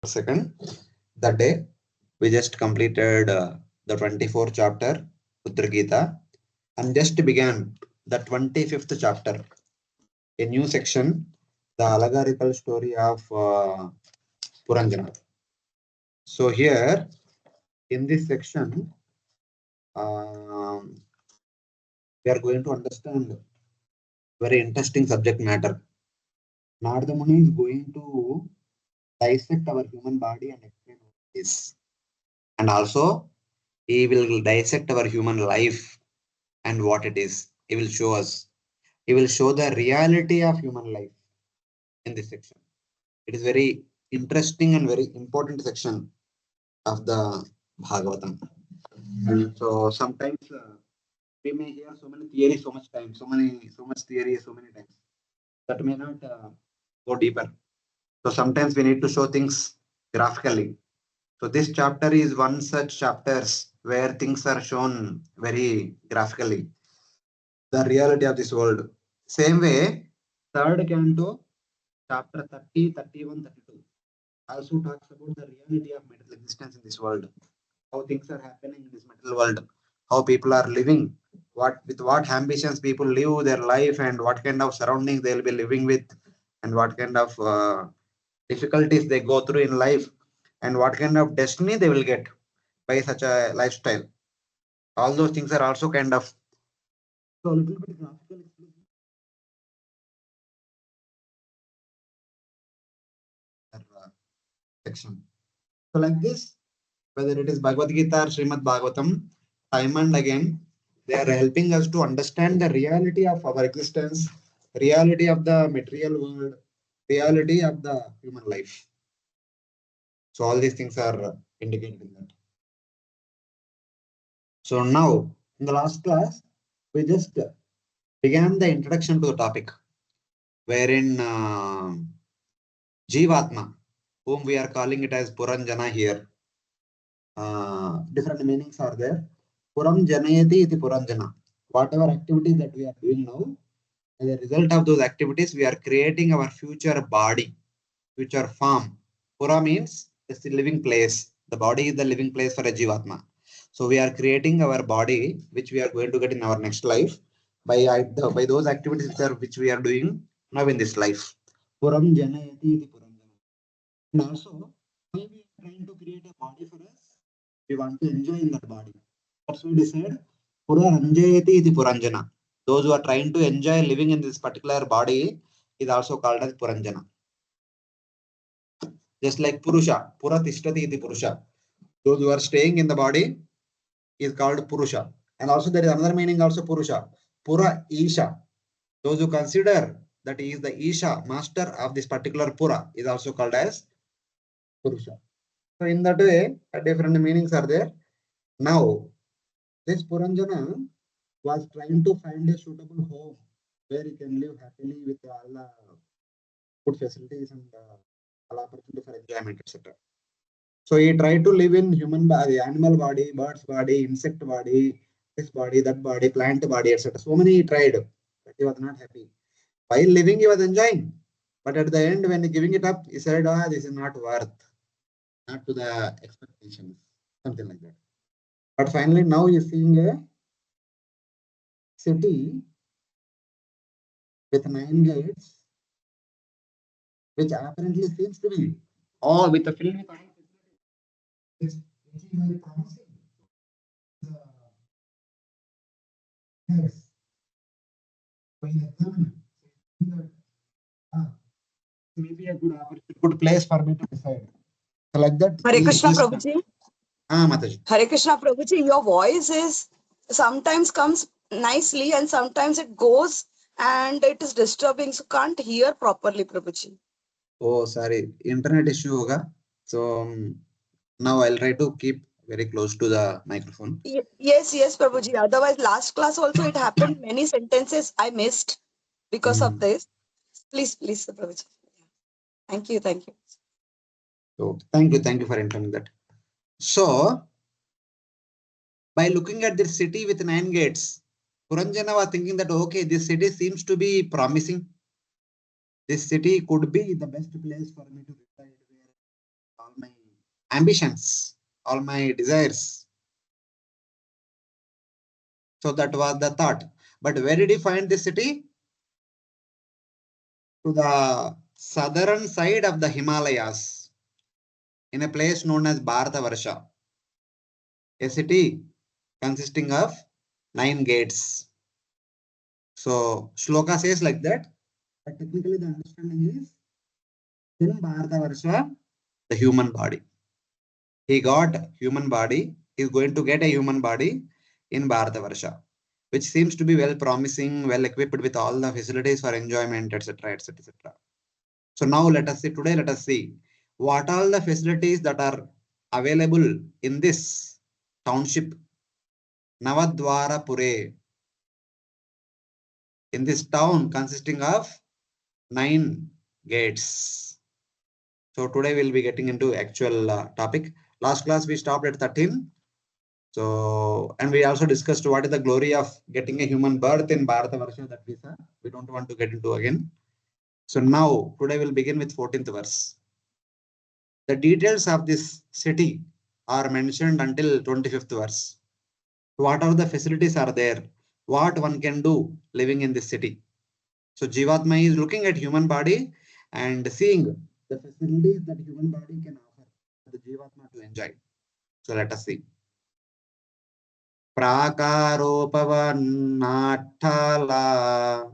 2nd, that day we just completed the 24th chapter, Putra Gita, and just began the 25th chapter, a new section, the allegorical story of Puranjana. So here in this section, we are going to understand very interesting subject matter. Narada Muni is going to dissect our human body and explain what it is. And also, he will dissect our human life and what it is. He will show us. He will show the reality of human life in this section. It is very interesting and very important section of the Bhagavatam. So sometimes we may hear so many theories so much time, so much theory so many times. That may not go deeper. So sometimes we need to show things graphically. So this chapter is one such chapters where things are shown very graphically. The reality of this world. Same way, third canto, chapter 30, 31, 32 also talks about the reality of material existence in this world. How things are happening in this material world. How people are living. What ambitions people live their life and what kind of surroundings they'll be living with and what kind of difficulties they go through in life and what kind of destiny they will get by such a lifestyle. All those things are also kind of so a little bit graphical section. So like this, whether it is Bhagavad Gita or Srimad Bhagavatam, time and again, they are helping us to understand the reality of our existence, reality of the material world, reality of the human life. So all these things are indicated in that. So now, in the last class, we just began the introduction to the topic, wherein Jivatma, whom we are calling it as Puranjana here, different meanings are there. Puram Janayati iti Puranjana. Whatever activities that we are doing now, as a result of those activities, we are creating our future body, future form. Pura means it's the living place. The body is the living place for a Jivatma. So we are creating our body, which we are going to get in our next life by those activities which we are doing now in this life. Puram Janayati iti Puranjana. And also, why we are trying to create a body for us? We want to enjoy in that body. That's why they said, Pura Ranjayati iti Puranjana. Those who are trying to enjoy living in this particular body is also called as Puranjana. Just like Purusha, Pura Tishtati iti Purusha. Those who are staying in the body is called Purusha. And also there is another meaning also Purusha. Pura Isha. Those who consider that he is the Isha, master of this particular Pura, is also called as Purusha. So in that way, different meanings are there. Now, this Puranjana was trying to find a suitable home where he can live happily with all the good facilities and all opportunity for enjoyment, etc. So he tried to live in human body, animal body, bird's body, insect body, this body, that body, plant body, etc. So many he tried, but he was not happy. While living, he was enjoying. But at the end, when giving it up, he said, this is not worth, not to the expectations, something like that. But finally, now he's seeing a city with 9 gates, which apparently seems to be all with a filled with all it's very promising. Yes, by examining that maybe a good opportunity, good place for me to decide. So like that, Hare Krishna Prabhuji. Mataji. Hare Krishna Prabhuji, your voice is sometimes comes nicely and sometimes it goes and it is disturbing. So can't hear properly, Prabhuji. Oh, sorry, internet issue hoga. So now I'll try to keep very close to the microphone. Yes, Prabhuji. Otherwise, last class also it happened. Many sentences I missed because of this. Please, Prabhuji. Thank you. So thank you for informing that. So by looking at this city with 9 gates, Puranjana was thinking that okay, this city seems to be promising. This city could be the best place for me to reside. all my ambitions, all my desires. So that was the thought. But where did he find this city? To the southern side of the Himalayas, in a place known as Bharatavarsha, a city consisting of 9 gates. So Shloka says like that, but technically the understanding is in Bharatavarsha, the human body. He got human body. He's going to get a human body in Bharatavarsha, which seems to be well promising, well equipped with all the facilities for enjoyment, etc., etc., etc. So now let us see, today let us see what all the facilities that are available in this township, Navadwara Pure, in this town consisting of 9 gates. So today we'll be getting into actual topic. Last class we stopped at 13. So, and we also discussed what is the glory of getting a human birth in Bharatavarsha that we don't want to get into again. So now, today we'll begin with 14th verse. The details of this city are mentioned until 25th verse. What are the facilities are there? What one can do living in this city? So Jivatma is looking at human body and seeing the facilities that human body can offer for the Jivatma to enjoy. So let us see. Prakaropavannathala.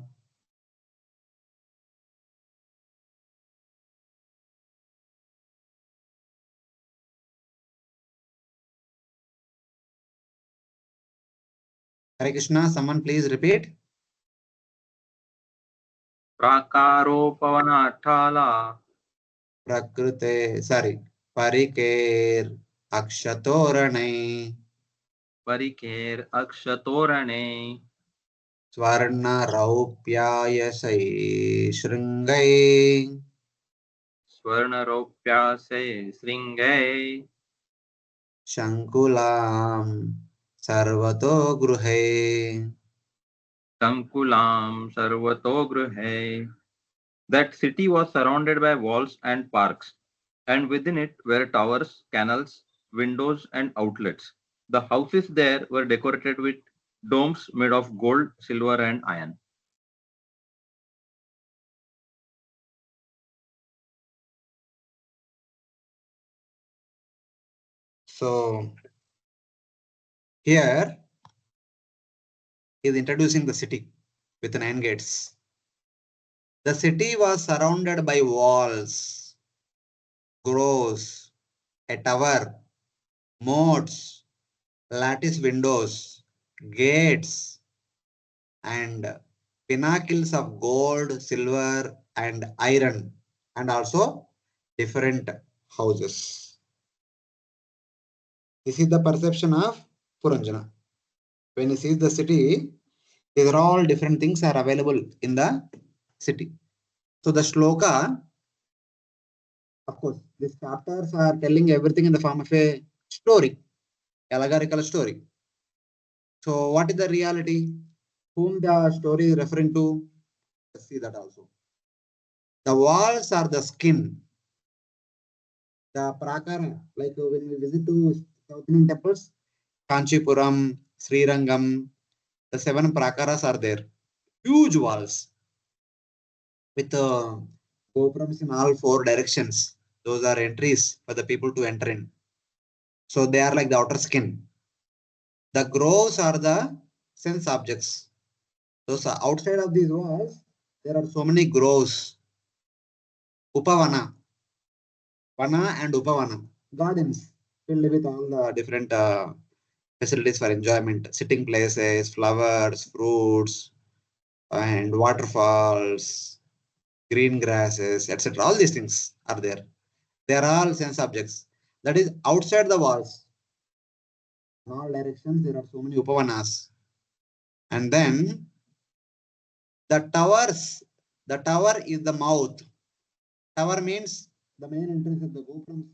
Hare Krishna, someone please repeat. Prakaropavanatthala. Prakrute, sorry. Parikir Akshatorane. Parikher akshatorane. Swarna Raupyayasai Shringai. Swarnaropyase sringai. Shankulam Sarvato Gruhe. Sankulam sarvato gruhe. That city was surrounded by walls and parks, and within it were towers, canals, windows, and outlets. The houses there were decorated with domes made of gold, silver, and iron. So here is introducing the city with 9 gates. The city was surrounded by walls, groves, a tower, moats, lattice windows, gates, and pinnacles of gold, silver, and iron, and also different houses. This is the perception of Puranjana. When he sees the city, these are all different things are available in the city. So the shloka, of course, these chapters are telling everything in the form of a story, allegorical story. So what is the reality? Whom the story is referring to? Let's see that also. The walls are the skin. The prakara, like when we visit to South Indian temples, Kanchipuram, Srirangam, the 7 prakaras are there. Huge walls with gopurams in all 4 directions. Those are entries for the people to enter in. So they are like the outer skin. The groves are the sense objects. Those are outside of these walls. There are so many groves. Upavana, Vana and Upavana, gardens filled with all the different facilities for enjoyment, sitting places, flowers, fruits, and waterfalls, green grasses, etc. All these things are there. They are all sense objects. That is outside the walls. In all directions, there are so many upavanas. And then the towers, the tower is the mouth. Tower means the main entrance of the gopurams.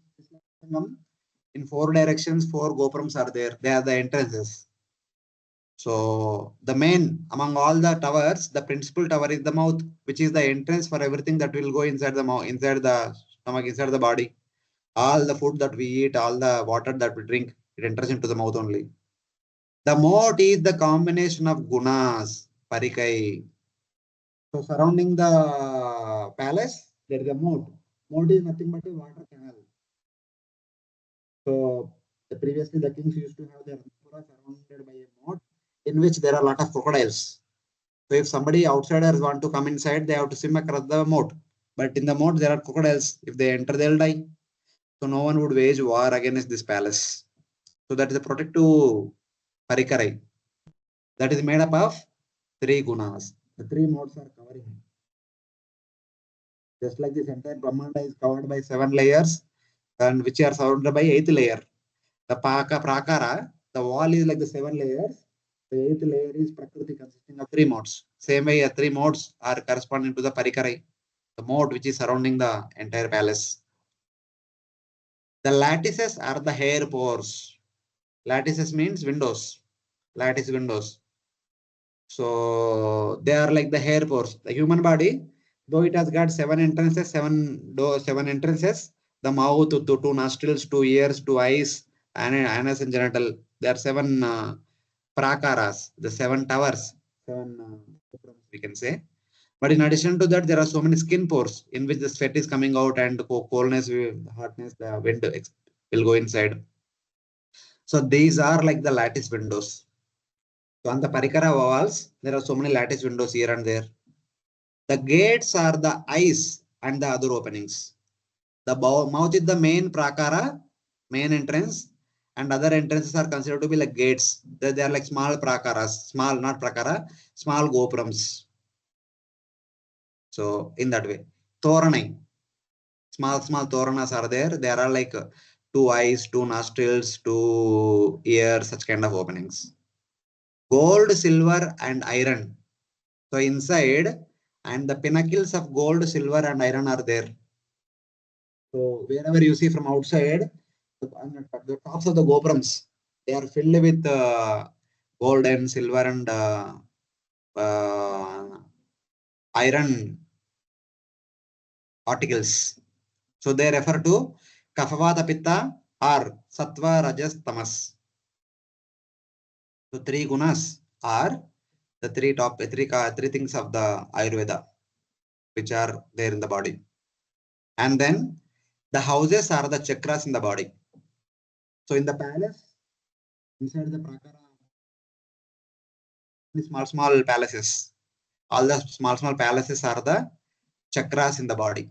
In 4 directions, 4 gopurams are there. They are the entrances. So the main among all the towers, the principal tower is the mouth, which is the entrance for everything that will go inside the mouth, inside the stomach, inside the body. All the food that we eat, all the water that we drink, it enters into the mouth only. The moat is the combination of gunas, parikai. So surrounding the palace, there is a moat. Moat is nothing but a water canal. So previously the kings used to have their Antapura surrounded by a moat in which there are a lot of crocodiles. So if somebody outsiders want to come inside, they have to swim across the moat. But in the moat there are crocodiles. If they enter, they'll die. So no one would wage war against this palace. So that is a protective parikarai. That is made up of three gunas. The three modes are covering. Just like this entire Brahmanda is covered by 7 layers, and which are surrounded by 8th layer. The prakara, the wall is like the 7 layers. The 8th layer is Prakriti consisting of 3 modes. Same way, 3 modes are corresponding to the parikarai, the mode which is surrounding the entire palace. The lattices are the hair pores. Lattices means windows. Lattice windows. So they are like the hair pores. The human body, though it has got 7 entrances, 7 entrances, the mouth, two nostrils, 2 ears, 2 eyes, and anus and genital. There are 7 prakaras, the 7 towers, 7 we can say. But in addition to that, there are so many skin pores in which the sweat is coming out and coldness, hotness, the wind will go inside. So these are like the lattice windows. So on the parikara walls, there are so many lattice windows here and there. The gates are the eyes and the other openings. The mouth is the main prakara, main entrance, and other entrances are considered to be like gates. They are like small prakaras, small, not prakara, small gopurams. So in that way, Toranai, small toranas are there. There are like 2 eyes, 2 nostrils, 2 ears, such kind of openings. Gold, silver, and iron. So inside, and the pinnacles of gold, silver, and iron are there. So wherever you see from outside, the tops of the gopurams, they are filled with gold and silver and iron articles. So they refer to Kaphavata Pitta or Sattva, Rajas, Tamas. So 3 gunas are the three things of the Ayurveda, which are there in the body. And then the houses are the chakras in the body. So in the palace, inside the prakara, small palaces. All the small palaces are the chakras in the body.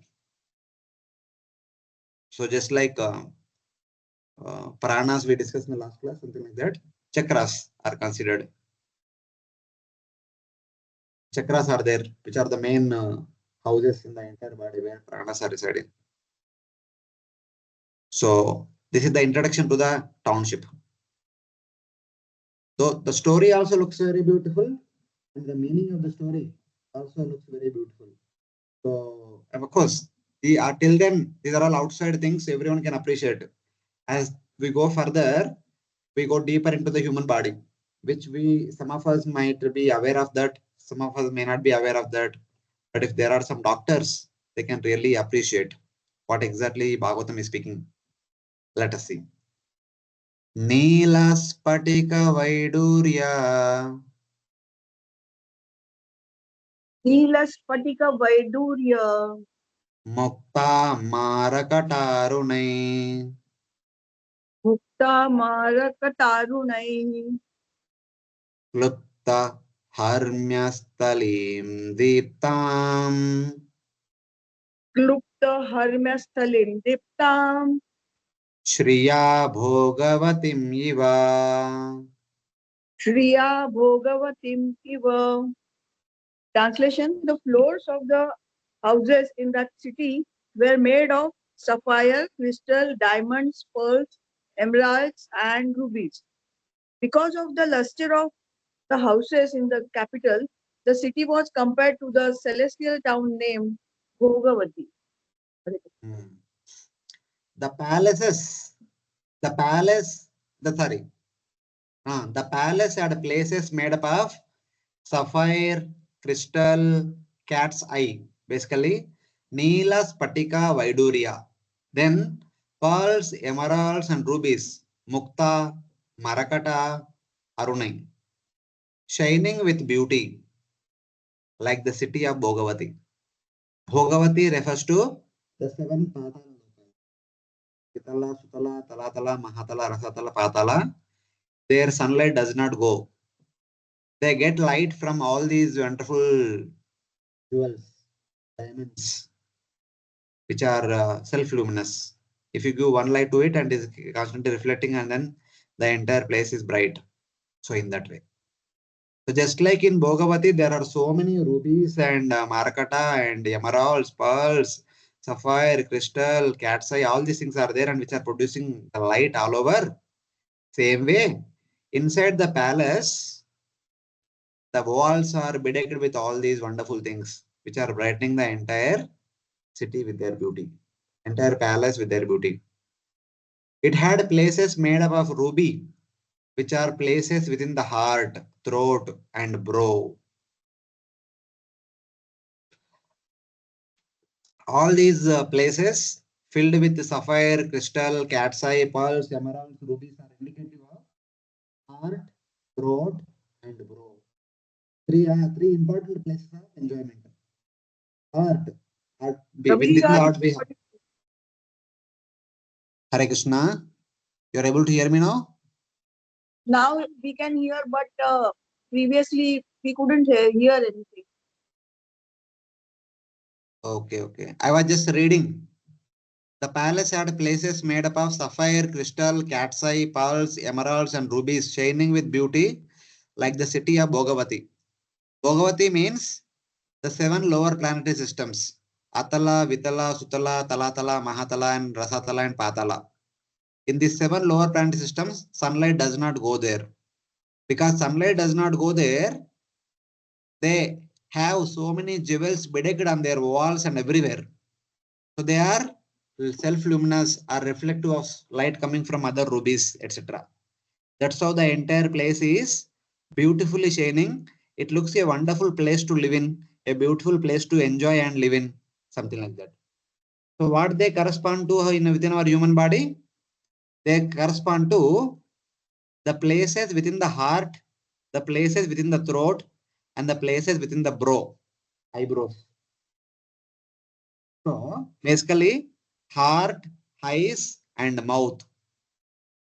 So just like pranas we discussed in the last class, something like that, chakras are considered. Chakras are there, which are the main houses in the entire body where pranas are residing. So this is the introduction to the township. So the story also looks very beautiful, and the meaning of the story also looks very beautiful. So of course, till then these are all outside things everyone can appreciate. As we go further, we go deeper into the human body, which some of us might be aware of that, some of us may not be aware of that. But if there are some doctors, they can really appreciate what exactly Bhagavatam is speaking. Let us see. Neela Spatika Vaidurya Neelaspatika Vaidurya Mukta Marakatarunai Mukta Marakatarunai Klupta Harmyastalim Deeptam Klupta Harmasthalim Diptam Shriya Bhogavatim Iva. Shriya Bhogavatim Iva. Translation: the floors of the houses in that city were made of sapphire, crystal, diamonds, pearls, emeralds, and rubies. Because of the luster of the houses in the capital, the city was compared to the celestial town named Bhogavati. The palaces, the palace, the palace had places made up of sapphire, crystal, cat's eye, basically Neela Spatika Vaidurya. Then pearls, emeralds, and rubies, Mukta, Marakata, Arunai, shining with beauty, like the city of Bhogavati. Bhogavati refers to the seven Patala. Pitala, Sutala, Talatala, Mahatala, Rasatala, Patala. Their sunlight does not go. They get light from all these wonderful jewels, diamonds, which are self-luminous. If you give one light to it and is constantly reflecting, and then the entire place is bright. So in that way. So just like in Bhogavati, there are so many rubies and Marakata and emeralds, pearls, sapphire, crystal, cat's eye, all these things are there and which are producing the light all over. Same way, inside the palace, the walls are bedecked with all these wonderful things which are brightening the entire city with their beauty, entire palace with their beauty. It had places made up of ruby, which are places within the heart, throat, and brow. All these places filled with sapphire, crystal, cat's eye, pearls, emeralds, rubies are indicative of heart, throat, and brow. Three important places of enjoyment. Heart. Ravi, Within the heart we have. Hare Krishna. You're able to hear me now? now we can hear, but previously we couldn't hear anything. Okay. I was just reading. The palace had places made up of sapphire, crystal, cat's eye, pearls, emeralds, and rubies, shining with beauty, like the city of Bhogavati. Bhogavati means the seven lower planetary systems: Atala, Vitala, Sutala, Talatala, Mahatala, and Rasatala, and Patala. In these seven lower planetary systems, sunlight does not go there. Because sunlight does not go there, they have so many jewels bedecked on their walls and everywhere. So they are self-luminous or reflective of light coming from other rubies, etc. That's how the entire place is beautifully shining. It looks a wonderful place to live in, a beautiful place to enjoy and live in, something like that. So what they correspond to within our human body? They correspond to the places within the heart, the places within the throat, and the places within the brow, eyebrows. So basically, heart, eyes, and mouth.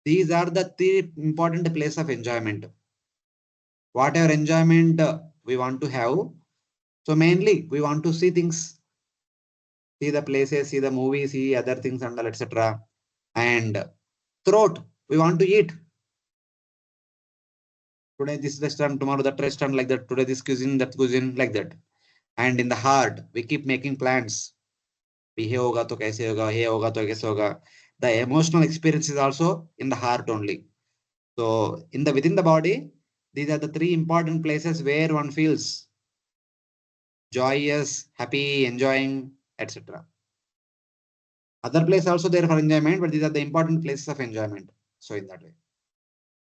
These are the three important places of enjoyment. Whatever enjoyment we want to have. So mainly we want to see things, see the places, see the movies, see other things and all, etc. And throat, we want to eat. Today this restaurant, tomorrow that restaurant, like that. Today this cuisine, that cuisine, like that. And in the heart, we keep making plans. ये होगा तो कैसे होगा, ये होगा तो कैसे होगा. The emotional experience is also in the heart only. So in the within the body, these are the three important places where one feels joyous, happy, enjoying, etc. Other places also there for enjoyment, but these are the important places of enjoyment. So in that way,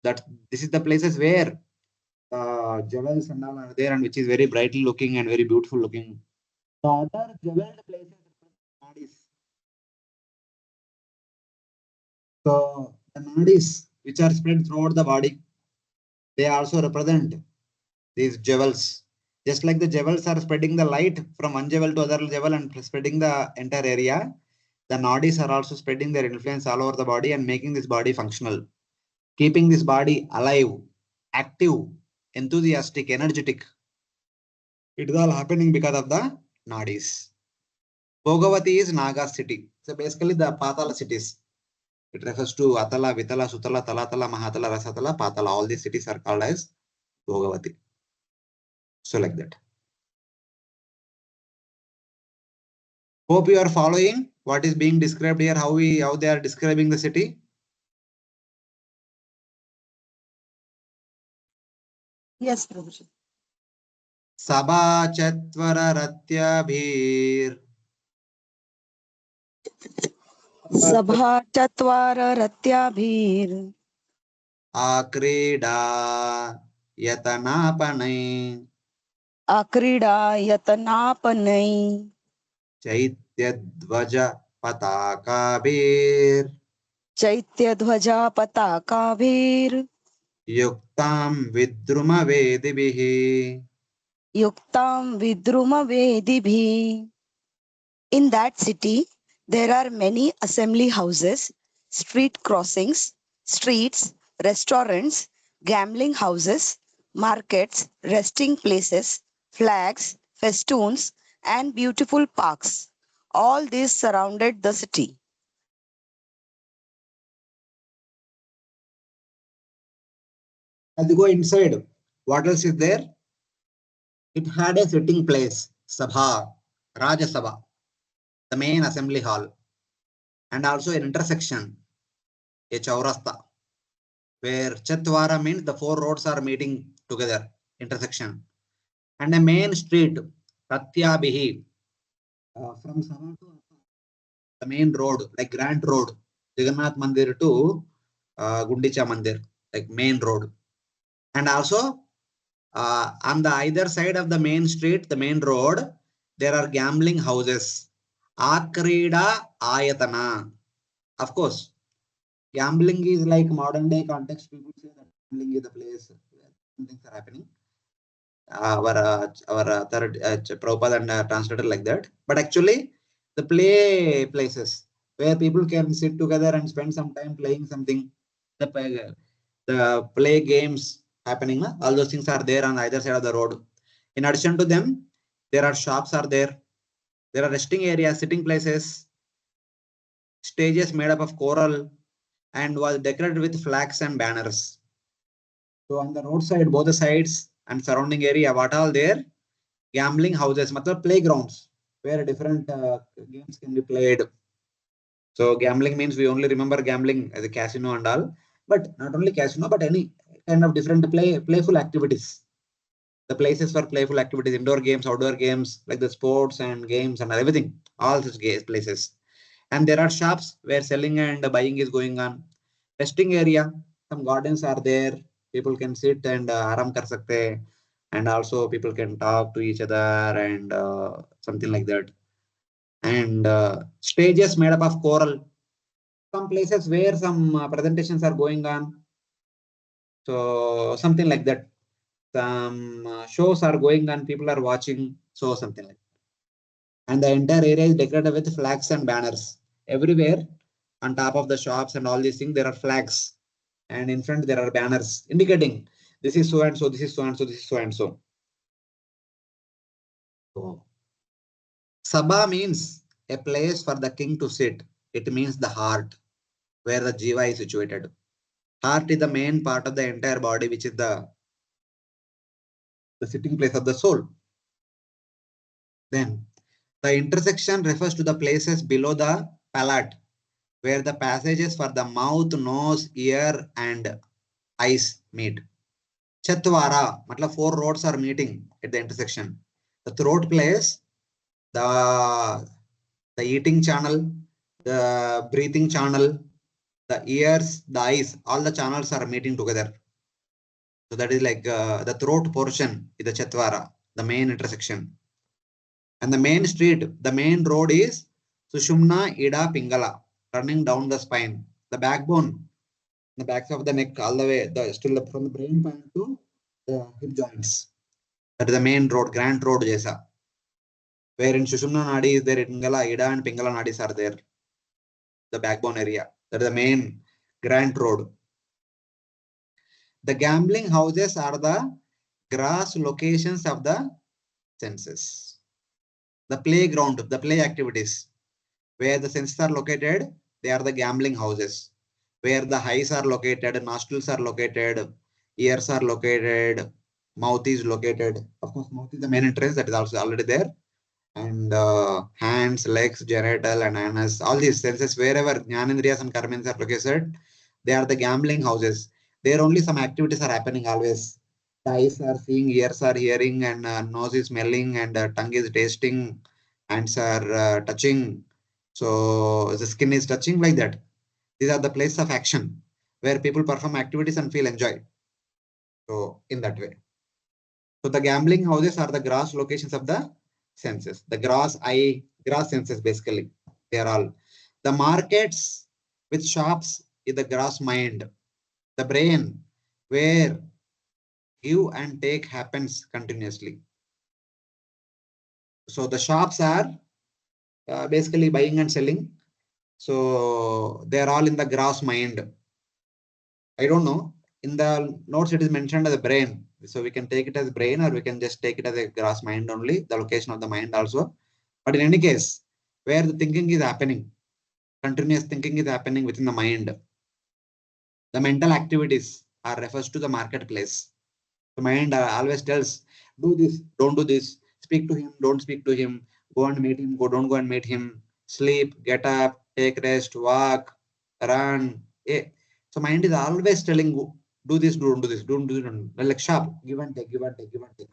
that this is the places where jewels and all are there, and which is very brightly looking and very beautiful looking. The other jeweled places are nadis. So the nadis, which are spread throughout the body, they also represent these jewels. Just like the jewels are spreading the light from one jewel to other jewel and spreading the entire area, the nadis are also spreading their influence all over the body and making this body functional, keeping this body alive, active, enthusiastic, energetic. It is all happening because of the nadis. Bhogavati is Naga city. So basically the Patala cities. It refers to Atala, Vitala, Sutala, Talatala, Mahatala, Rasatala, Patala. All these cities are called as Bhogavati. So like that. Hope you are following what is being described here, how they are describing the city. Yes, Prabhuji. Sabha Chatvara Ratyabhir सभा चत्वार रत्याभिर Akrida Yatanapanai आक्रीडा यतनापनै Chaityadvaja पताकाभिर् चैत्यध्वजा पताकाभिर् युक्तां विद्रुमवेदिभिः युक्तां विद्रुमवेदिभिः. In that city, there are many assembly houses, street crossings, streets, restaurants, gambling houses, markets, resting places, flags, festoons, and beautiful parks. All these surrounded the city. As you go inside, what else is there? It had a sitting place, Sabha, Raja Sabha, the main assembly hall, and also an intersection, a chaurasta, where Chatvara means the four roads are meeting together, intersection, and a main street, Pratyabhihi, from Sabha to the main road, like Grand Road, Jagannath Mandir to Gundicha Mandir, like main road. And also on the either side of the main street, the main road, there are gambling houses. Akrida Ayatana. Of course, gambling is like modern day context. People say that gambling is the place where things are happening. Our third Prabhupada and translated like that. But actually, the play places where people can sit together and spend some time playing something. The play games happening. All those things are there on either side of the road. In addition to them, there are shops are there. There are resting areas, sitting places, stages made up of coral, and was decorated with flags and banners. So on the roadside, both the sides and surrounding area, what all there? Gambling houses, matlab playgrounds, where different games can be played. So gambling means we only remember gambling as a casino and all, but not only casino, but any kind of different playful activities. The places for playful activities, indoor games, outdoor games, like the sports and games and everything, all such places. And there are shops where selling and buying is going on. Resting area, some gardens are there. People can sit and aram kar sakte, and also people can talk to each other and something like that. And stages made up of coral. Some places where some presentations are going on. So something like that. Some shows are going on, people are watching, so something like that. And the entire area is decorated with flags and banners. Everywhere on top of the shops and all these things, there are flags. And in front, there are banners indicating this is so and so, this is so and so, this is so and so. So, Sabha means a place for the king to sit. It means the heart, where the jiva is situated. Heart is the main part of the entire body, which is the sitting place of the soul. Then the intersection refers to the places below the palate, where the passages for the mouth, nose, ear, and eyes meet. Chatvara, matlab four roads are meeting at the intersection. The throat place, the eating channel, the breathing channel, the ears, the eyes, all the channels are meeting together. So that is like the throat portion is the Chatvara, the main intersection. And the main street, the main road is Sushumna Ida Pingala, running down the spine, the backbone, the backs of the neck, all the way, still from the brain point to the hip joints. That is the main road, Grand Road, Jesa. Where in Sushumna Nadi is there, Pingala, Ida, and Pingala Nadis are there, the backbone area. That is the main Grand Road. The gambling houses are the grass locations of the senses. The playground, the play activities. Where the senses are located, they are the gambling houses. Where the eyes are located, nostrils are located, ears are located, mouth is located. Of course, mouth is the main entrance, that is also already there. And hands, legs, genital, and anus, all these senses, wherever Jnanendriyas and Karmendriyas are located, they are the gambling houses. There only some activities are happening always. The eyes are seeing, ears are hearing, and nose is smelling, and tongue is tasting, hands are touching. So the skin is touching like that. These are the places of action where people perform activities and feel enjoy. So in that way. So the gambling houses are the gross locations of the senses. The gross senses basically. They are all. The markets with shops is the gross mind. The brain where give and take happens continuously. So the shops are basically buying and selling. So they are all in the gross mind. I don't know. In the notes, it is mentioned as a brain. So we can take it as brain or we can just take it as a gross mind only, the location of the mind also. But in any case, where the thinking is happening, continuous thinking is happening within the mind. The mental activities are refers to the marketplace. The mind always tells, do this, don't do this, speak to him, don't speak to him, go and meet him, don't go and meet him, sleep, get up, take rest, walk, run. So mind is always telling, do this, don't do this, don't do this, don't. Like sharp, give and take, give and take, give and take.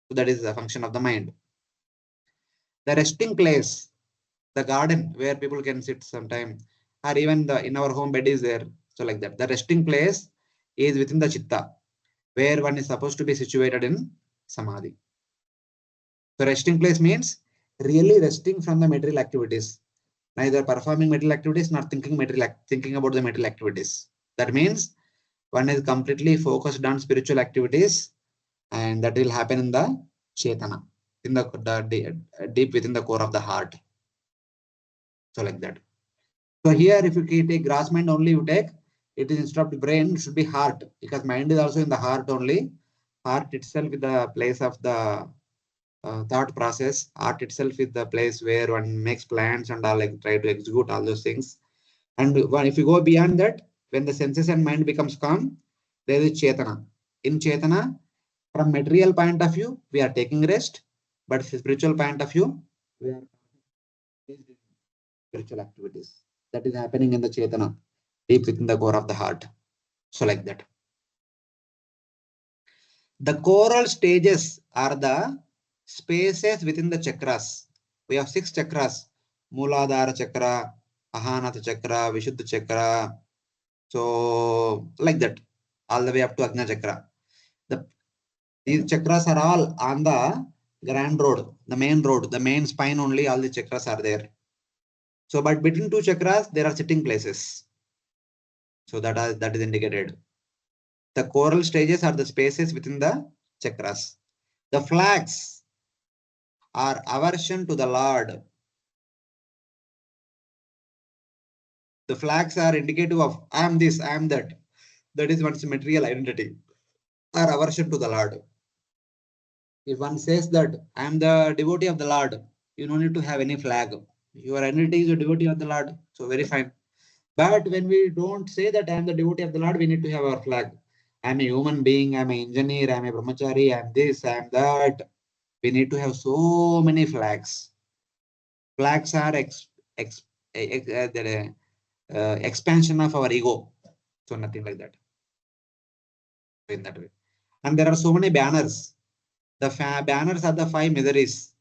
So that is the function of the mind. The resting place, the garden where people can sit sometime, or even the in our home bed is there. So like that. The resting place is within the chitta, where one is supposed to be situated in samadhi. So resting place means really resting from the material activities, neither performing material activities nor thinking about the material activities. That means one is completely focused on spiritual activities, and that will happen in the chetana, in the deep within the core of the heart. So like that. So here, if you take gross mind only, you take it is instead of brain, it should be heart, because mind is also in the heart only. Heart itself is the place of the thought process. Art itself is the place where one makes plans and all, like try to execute all those things. And if you go beyond that, when the senses and mind becomes calm, there is chetana. In chetana, from material point of view, we are taking rest, but spiritual point of view, we are engaged in spiritual activities. That is happening in the chetana, deep within the core of the heart. So like that. The choral stages are the spaces within the chakras. We have 6 chakras: Mooladhara chakra, Ahanata chakra, Vishuddha chakra. So, like that, all the way up to Agnya chakra. These chakras are all on the grand road, the main spine only, all the chakras are there. So, but between 2 chakras, there are sitting places. So, that is indicated. The choral stages are the spaces within the chakras. The flags are aversion to the Lord. The flags are indicative of I am this, I am that. That is one's material identity or aversion to the Lord. If one says that I am the devotee of the Lord, you don't need to have any flag. Your identity is a devotee of the Lord. So very fine. But when we don't say that I am the devotee of the Lord, we need to have our flag. I am a human being, I am an engineer, I am a brahmachari, I am this, I am that. We need to have so many flags. Flags are expansion of our ego. So nothing like that. In that way. And there are so many banners. The banners are the 5 miseries: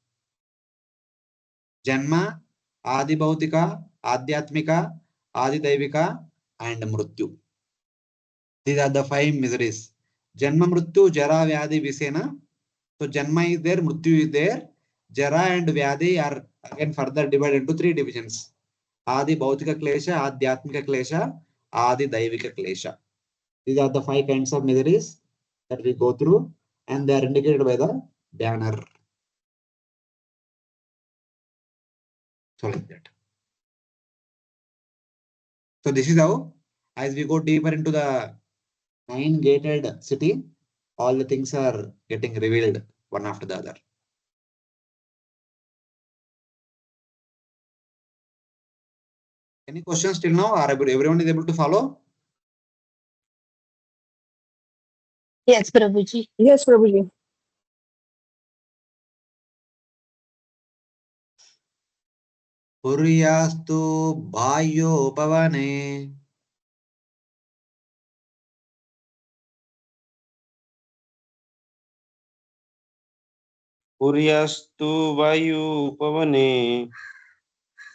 Janma, Adi Bhautika, Adhyatmika, Adi Daivika, and Mrityu. These are the 5 miseries. Janma, Mrityu, Jara, Vyadi, Visena. So Janma is there, Mrityu is there. Jara and Vyadi are again further divided into 3 divisions: Adi Bhautika Klesha, Adhyatmika Klesha, Adi Daivika Klesha. These are the 5 kinds of miseries that we go through, and they are indicated by the banner. So like that. So this is how, as we go deeper into the 9-gated city, all the things are getting revealed one after the other. Any questions till now? Are everyone is able to follow? Yes, Prabhuji. Yes, Prabhuji. Puryastu bhayo pavane Puryastu vayu pavane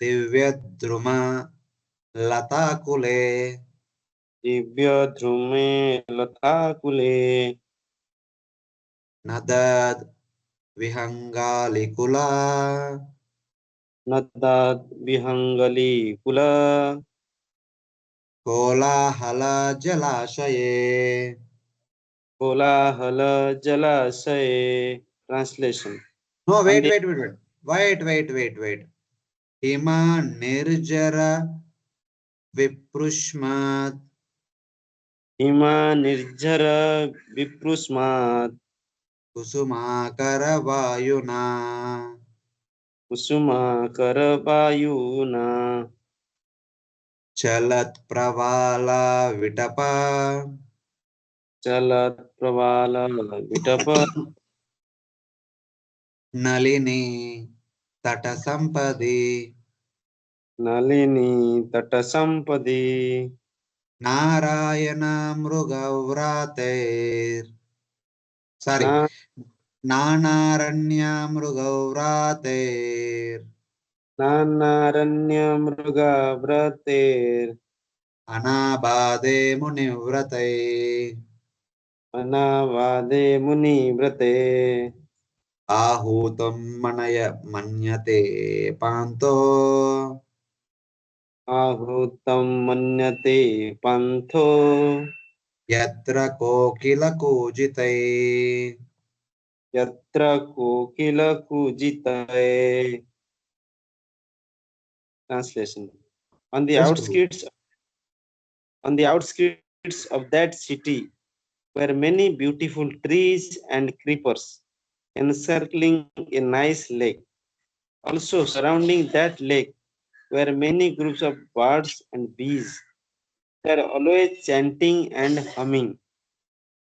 divyadruma latakule divya dhrume lathakule nadad vihangalikula नदात् विहङ्गली कुला कोलाहल जलाशये. कोलाहल जलाशये. Translation. No, On wait, the wait, wait, wait. Wait. Hima nirjara viprushmat Hima निर्झर विप्रुस्मात् kusumakara vayuna कुसुमाकरवायुना chalat pravala vitapa चलत् प्रवाल विटप nalini tata sampadi Nalini तटसम्पदि narayana mrugavrater. Sorry, ना nanaranya mrugavrater. नानारण्यमृगाव्रतेर् अनाबाधे मुनिव्रते अनावादे मुनिव्रते आहूतं मनय मन्यते पान्तो आहूतं मन्यते पन्थो यत्र कोकिलकूजिते. यत्र कोकिलकूजिते. Translation. On the Yes, Prabhu. outskirts of that city were many beautiful trees and creepers encircling a nice lake. Also surrounding that lake were many groups of birds and bees. They are always chanting and humming.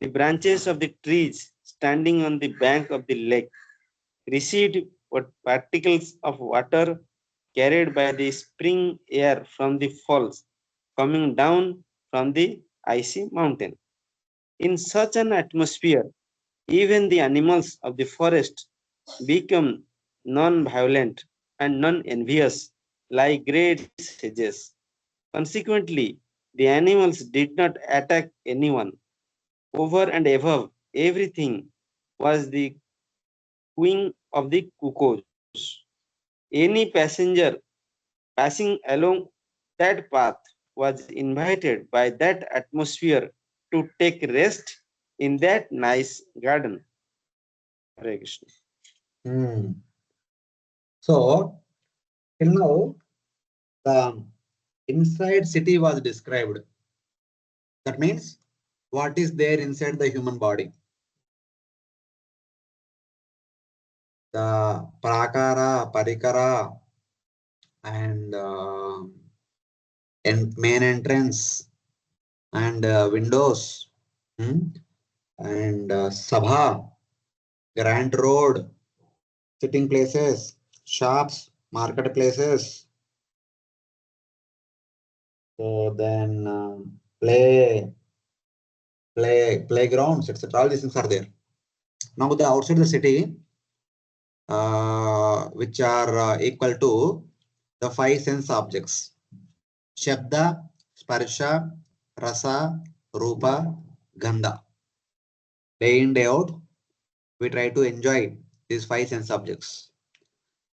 The branches of the trees standing on the bank of the lake received particles of water carried by the spring air from the falls coming down from the icy mountain. In such an atmosphere, even the animals of the forest become non-violent and non-envious like great sages. Consequently, the animals did not attack anyone. Over and above everything was the cooing of the cuckoos. Any passenger passing along that path was invited by that atmosphere to take rest in that nice garden. Hare Krishna. So, till now, the inside city was described. That means what is there inside the human body. The prakara, parikara, and main entrance and windows, and sabha, grand road, sitting places, shops, marketplaces. So then playgrounds, etc. All these things are there. Now the outside the city, which are equal to the five sense objects: Shabda, Sparsha, Rasa, Rupa, Gandha. Day in, day out, we try to enjoy these five sense objects.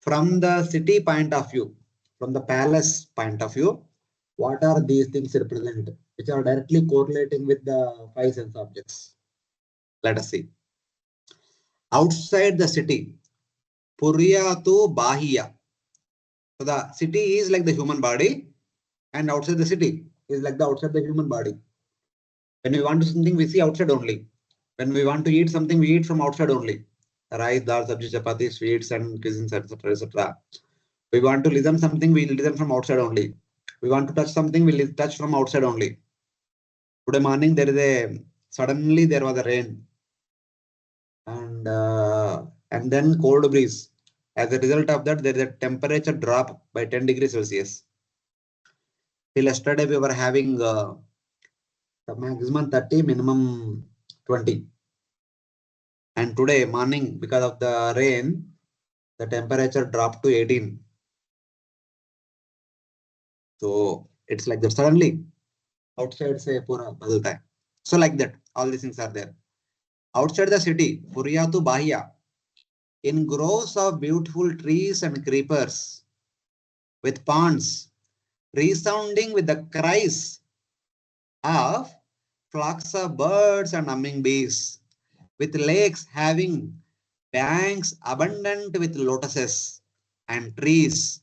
From the city point of view, from the palace point of view, what are these things represent, which are directly correlating with the five sense objects? Let us see. Outside the city, Puryatu Bahiya. So the city is like the human body, and outside the city is like the outside the human body. When we want to something, we see outside only. When we want to eat something, we eat from outside only. Rice, dal, sabji, chapati, sweets, and cuisines, etc., etc. We want to listen something, we listen from outside only. We want to touch something, we touch from outside only. Today morning, suddenly there was a rain, and then cold breeze. As a result of that, there is a temperature drop by 10 degrees Celsius. Till yesterday, we were having the maximum 30, minimum 20. And today morning, because of the rain, the temperature dropped to 18. So it's like that suddenly outside say pura badalta hai. So like that, all these things are there. Outside the city, Puryatu Bahya, in groves of beautiful trees and creepers, with ponds resounding with the cries of flocks of birds and humming bees, with lakes having banks abundant with lotuses, and trees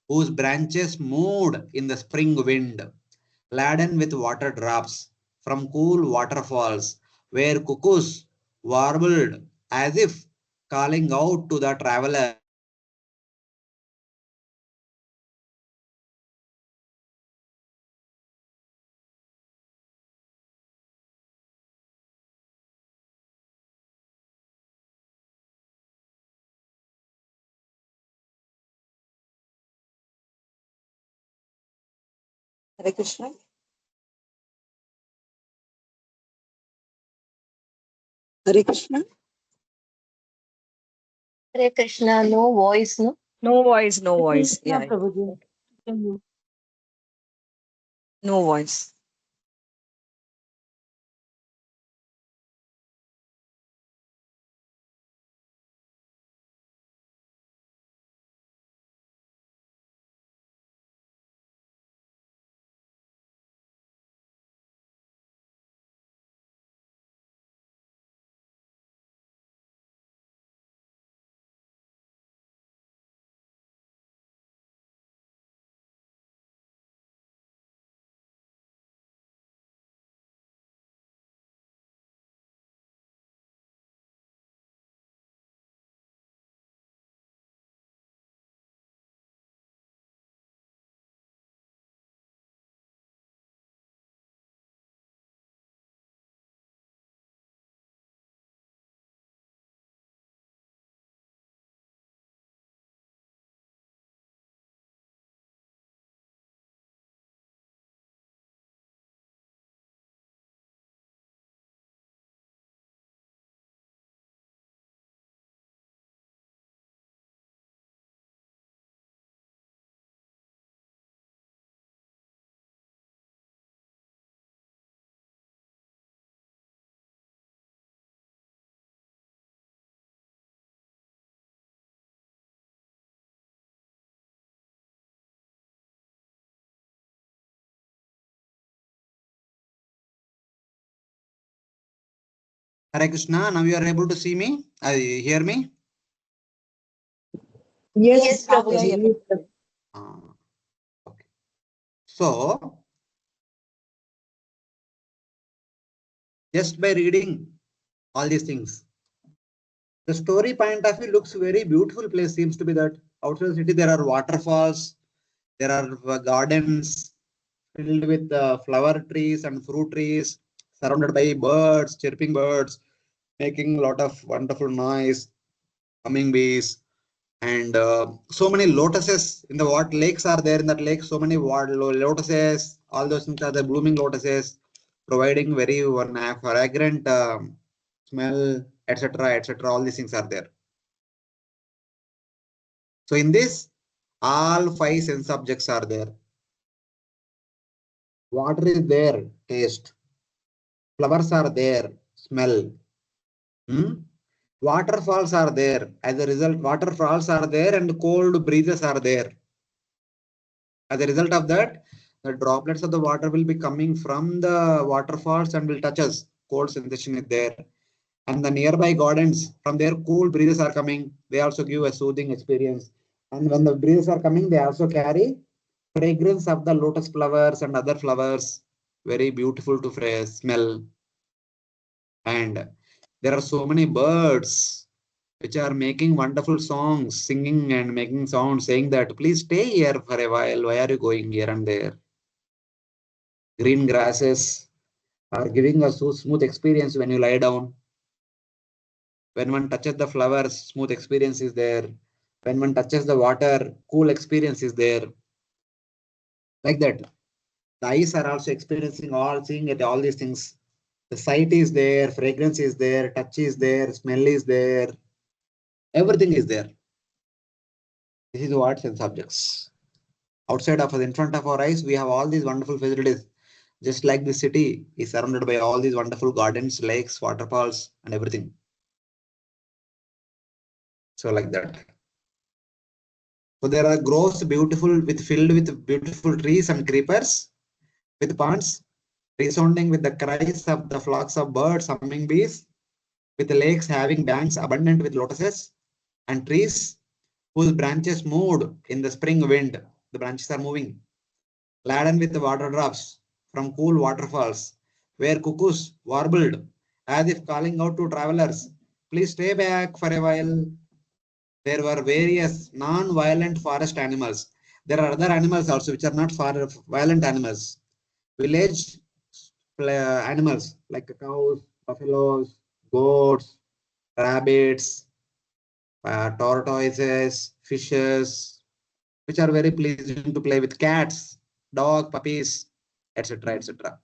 whose branches moved in the spring wind, laden with water drops from cool waterfalls, where cuckoos warbled as if calling out to the traveler. Hare Krishna. Hare Krishna. Hare Krishna, no voice, no? No voice, no voice. Krishna, Yeah, Prabhuji. Mhm. no voice. Hare Krishna, now you are able to see me? Hear me? Yes, Now we are Prabhuji. able to. Okay. So, just by reading all these things, the story point of view looks very beautiful place. Seems to be that outside the city there are waterfalls, there are gardens filled with flower trees and fruit trees, surrounded by birds, chirping birds, making a lot of wonderful noise, humming bees, and so many lotuses in the what lakes are there in that lake. So many lotuses, all those things are the blooming lotuses, providing very one fragrant smell, etc., etc. All these things are there. So in this, all five sense objects are there. Water is there, taste. Flowers are there, smell. Hmm? Waterfalls are there. As a result, waterfalls are there and cold breezes are there. As a result of that, the droplets of the water will be coming from the waterfalls and will touch us. Cold sensation is there. And the nearby gardens, from their cool breezes are coming. They also give a soothing experience. And when the breezes are coming, they also carry fragrance of the lotus flowers and other flowers. Very beautiful to smell. And there are so many birds which are making wonderful songs, singing and making sounds, saying that please stay here for a while. Why are you going here and there? Green grasses are giving us so smooth experience when you lie down. When one touches the flowers, smooth experience is there. When one touches the water, cool experience is there. Like that. The eyes are also experiencing all, seeing at all these things. The sight is there, fragrance is there, touch is there, smell is there. Everything is there. This is what sense objects. Outside of us, in front of our eyes, we have all these wonderful facilities. Just like the city is surrounded by all these wonderful gardens, lakes, waterfalls, and everything. So like that. So there are groves filled with beautiful trees and creepers, with ponds resounding with the cries of the flocks of birds, humming bees, with lakes having banks abundant with lotuses, and trees whose branches moved in the spring wind. The branches are moving, laden with water drops from cool waterfalls, where cuckoos warbled as if calling out to travelers, please stay back for a while. There were various non-violent forest animals. There are other animals also which are not violent animals. Village animals like cows, buffaloes, goats, rabbits, tortoises, fishes, which are very pleasing to play with, cats, dog, puppies, etc., etc.,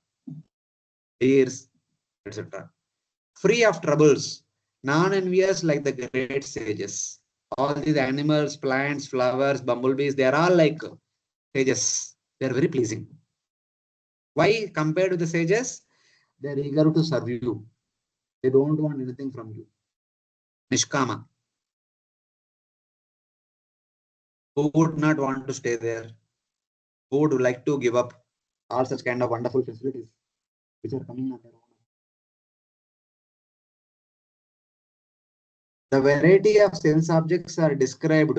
deers, etc. Free of troubles, non-envious like the great sages. All these animals, plants, flowers, bumblebees, they are all like sages. They are very pleasing. Why compared to the sages? They are eager to serve you. They don't want anything from you. Nishkama. Who would not want to stay there? Who would like to give up all such kind of wonderful facilities which are coming on their own? The variety of sense objects are described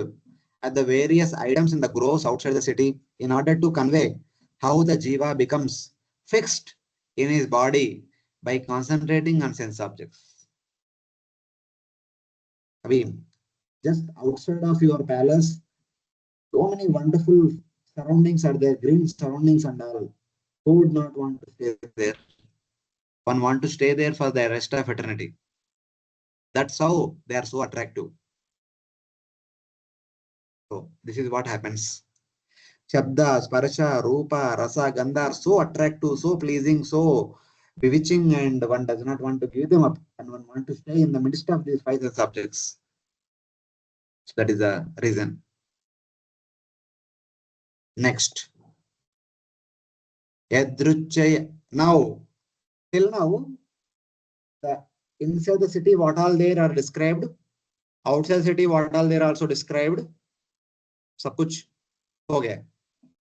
at the various items in the groves outside the city in order to convey how the jiva becomes fixed in his body by concentrating on sense objects. I mean, just outside of your palace, so many wonderful surroundings are there, green surroundings and all. Who would not want to stay there? One want to stay there for the rest of eternity. That's how they are so attractive. So this is what happens. Shabda, Sparsha, Rupa, Rasa, Gandha are so attractive, so pleasing, so bewitching, and one does not want to give them up, and one wants to stay in the midst of these five sense objects. So that is the reason. Next. Yadruchaya. Now, till now, the inside the city, what all there are described. Outside the city, what all there are also described. सब कुछ हो गया.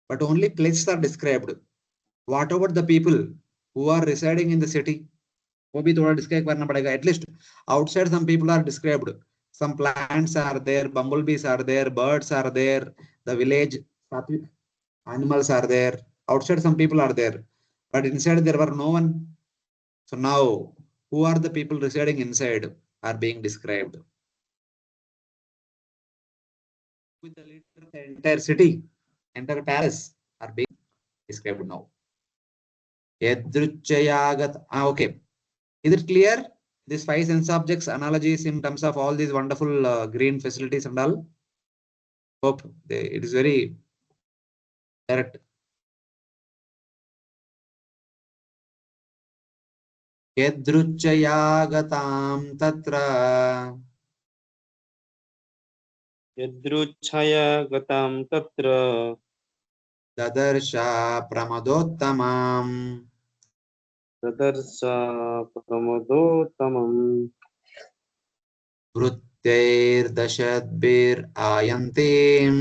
But only places are described. What about the people who are residing in the city? वो भी थोड़ा describe करना पड़ेगा. At least outside some people are described. Some plants are there, bumblebees are there, birds are there, the village animals are there. Outside some people are there, but inside there were no one. So now, who are the people residing inside are being described. With the leader, the entire city, entire palace are being described now. Yadruchayagat. Okay. Is it clear? These five sense objects analogies in terms of all these wonderful green facilities and all. Hope it is very direct. Yadruchayagatam tatra. Yadruchaya gatam tatra Dadarsha pramadottamam. tadarsa pramodotamam Vruttairdashadbir ayantim.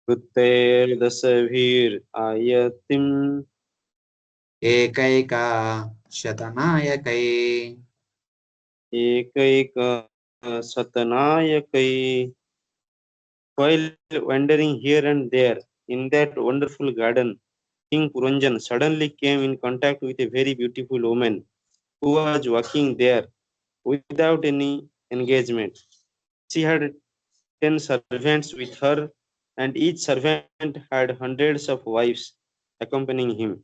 Vruttair dasavir ayatim Ekaika shatanayakai. ekaika satanayakai. While wandering here and there in that wonderful garden, King Puranjan suddenly came in contact with a very beautiful woman who was walking there without any engagement. She had 10 servants with her, and each servant had hundreds of wives accompanying him.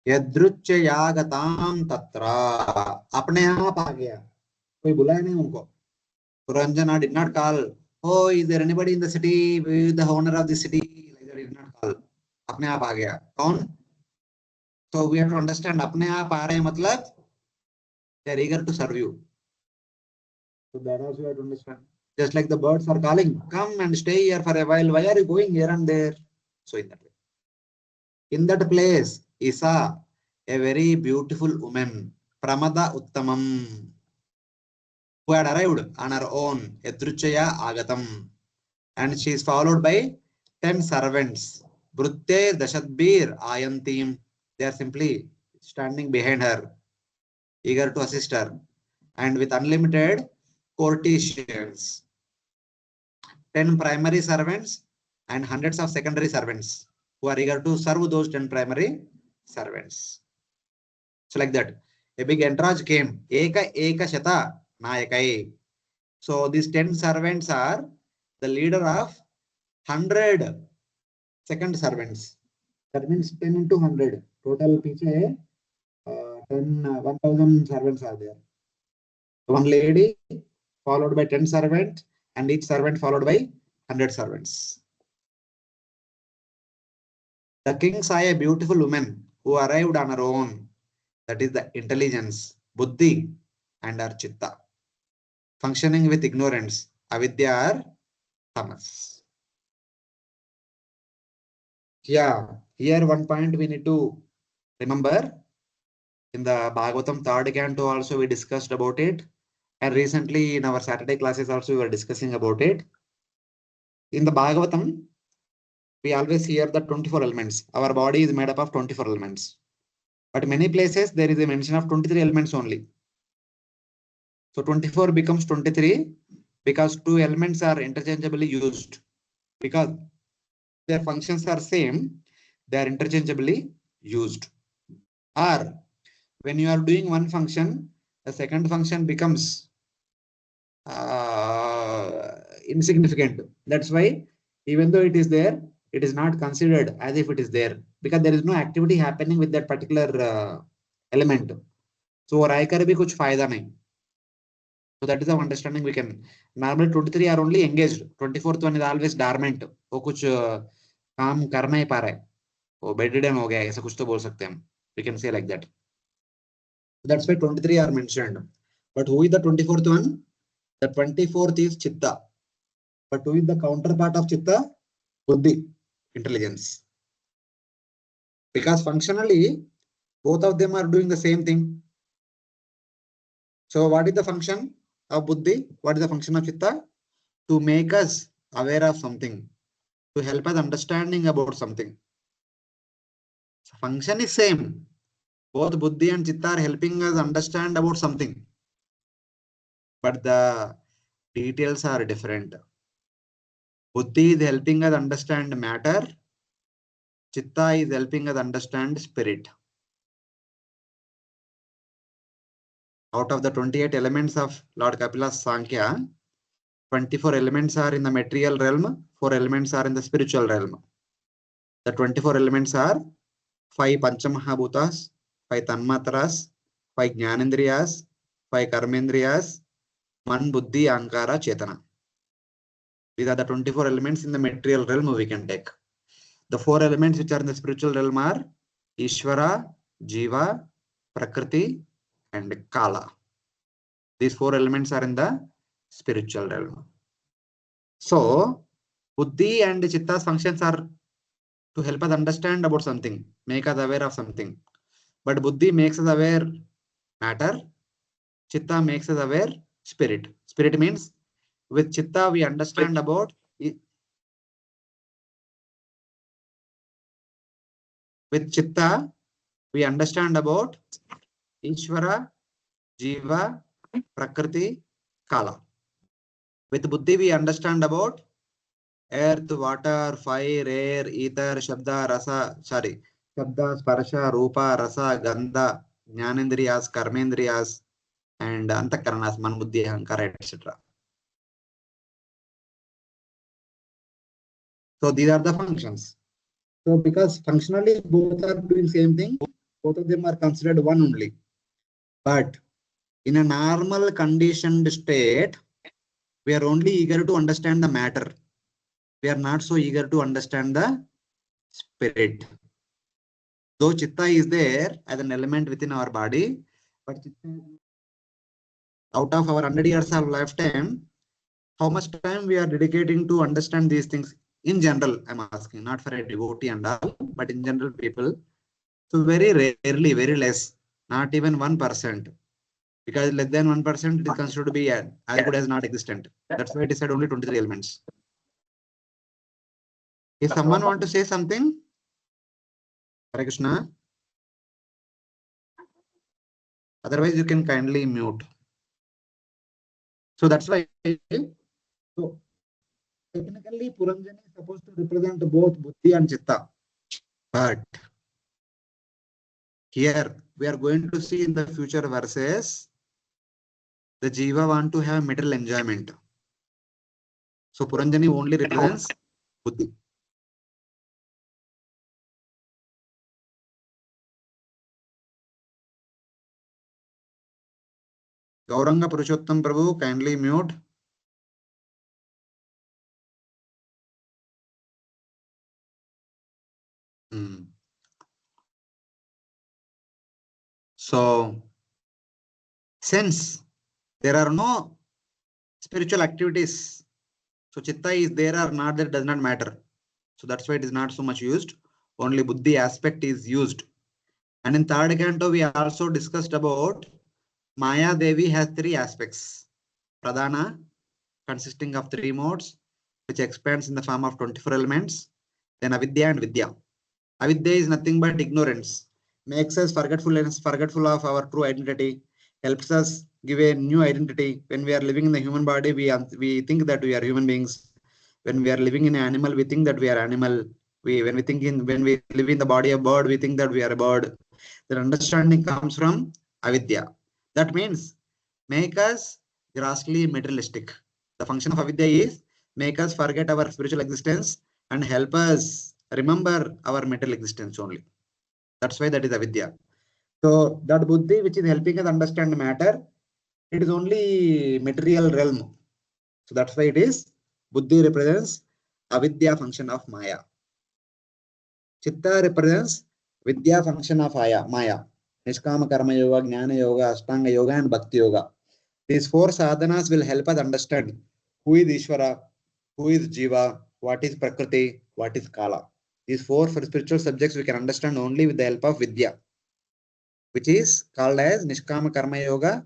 यदृच्छयागताम तत्र. अपने आप आ गया, कोई बुलाया नहीं उनको. Puranjana did not call, oh, is there anybody in the city, the owner of the city? Like that, he did not call. अपने आप आ गया. कौन? So we have to understand, अपने आप आ रहे हैं मतलब they are eager to serve you. So that also you have to understand. Just like the birds are calling, come and stay here for a while. Why are you going here and there? So in that way. In that place, Isa, a very beautiful woman, Pramada Uttamam. who had arrived on her own, Yadruchaya Agatam. And she is followed by 10 servants. Brutte Dashadbir Ayantim. They are simply standing behind her, eager to assist her, and with unlimited courtesians. 10 primary servants and hundreds of secondary servants who are eager to serve those 10 primary servants. So like that, a big entourage came. Eka Eka Shata Nayakai. So these 10 servants are the leader of 100 second servants. That means 10 into 100. Total piche 10,000 servants are there. One lady followed by 10 servants, and each servant followed by 100 servants. The king saw a beautiful woman who arrived on her own, that is the intelligence, buddhi, and her chitta, functioning with ignorance, avidya or tamas. Yeah, here one point we need to remember. In the Bhagavatam third canto also we discussed about it. And recently in our Saturday classes also we were discussing about it. In the Bhagavatam, we always hear the 24 elements. Our body is made up of 24 elements. But many places there is a mention of 23 elements only. So 24 becomes 23 because two elements are interchangeably used. Because their functions are same, they are interchangeably used. Or when you are doing one function, the second function becomes insignificant. That's why even though it is there, it is not considered as if it is there because there is no activity happening with that particular element. So Raikar भी कुछ फायदा नहीं. So that is the understanding we can. Normally 23 are only engaged. 24th one is always dormant. वो कुछ काम कर नहीं पा रहा है. वो bedridden हो गया है. ऐसा कुछ तो बोल सकते हैं हम. We can say like that. That's why 23 are mentioned. But who is the 24th one? The 24th is Chitta. But who is the counterpart of Chitta? Buddhi, intelligence. Because functionally, both of them are doing the same thing. So what is the function of Buddhi? What is the function of Chitta? To make us aware of something, to help us understanding about something. So function is same. Both Buddhi and Chitta are helping us understand about something. But the details are different. Buddhi is helping us understand matter. Chitta is helping us understand spirit. Out of the 28 elements of Lord Kapila's Sankhya, 24 elements are in the material realm, 4 elements are in the spiritual realm. The 24 elements are 5 Panchamahabhutas, 5 Tanmatras, 5 Jnanendriyas, 5 Karmendriyas, 1 Buddhi, Ankara, Chetana. These are the 24 elements in the material realm we can take. The 4 elements which are in the spiritual realm are Ishvara, Jiva, Prakriti, and Kala. These 4 elements are in the spiritual realm. So, Buddhi and Chitta's functions are to help us understand about something, make us aware of something. But Buddhi makes us aware matter. Chitta makes us aware spirit. Spirit means with Chitta we understand about with Chitta we understand about Ishvara, Jiva, Prakriti, Kala. With Buddhi we understand about earth, water, fire, air, ether, Shabda, Rasa, Shabda, Sparsha, Rupa, Rasa, Gandha, Jnanendriyas, Karmendriyas, and Antakaranas, Man, Buddhi, Ahankara, etc. So these are the functions. So because functionally both are doing same thing, both of them are considered one only. But in a normal conditioned state, we are only eager to understand the matter. We are not so eager to understand the spirit. Though Chitta is there as an element within our body, but out of our 100 years of lifetime, how much time we are dedicating to understand these things in general? I'm asking, not for a devotee and all, but in general people. So very rarely, very less, not even 1%. Because less than 1%, it is considered to be as good as not existent. That's why it is said only 23 elements. If someone want to say something, Hare Krishna. Otherwise, you can kindly mute. So that's why. So technically, Puranjani is supposed to represent both Buddhi and Chitta. But here we are going to see in the future verses, the Jiva want to have material enjoyment. So Puranjani only represents Buddhi. Gauranga Purushottam Prabhu, kindly mute. So, since there are no spiritual activities, so Chitta is there or not, that does not matter. So that's why it is not so much used. Only Buddhi aspect is used. And in third canto, we also discussed about Maya Devi has three aspects. Pradhana, consisting of three modes, which expands in the form of 24 elements. Then Avidya and Vidya. Avidya is nothing but ignorance, makes us forgetful of our true identity, helps us give a new identity. When we are living in the human body, we think that we are human beings. When we are living in an animal, we think that we are animal. When we live in the body of bird, we think that we are a bird. The understanding comes from avidya. That means make us grossly materialistic. The function of avidya is make us forget our spiritual existence and help us remember our material existence only. That's why that is avidya. So that buddhi which is helping us understand matter, it is only material realm. So that's why it is buddhi represents avidya function of maya. Chitta represents vidya function of maya. Nishkama karma yoga, jnana yoga, ashtanga yoga and bhakti yoga. These four sadhanas will help us understand who is Ishvara, who is Jiva, what is Prakriti, what is Kala. These four spiritual subjects we can understand only with the help of Vidya, which is called as Nishkama Karma Yoga,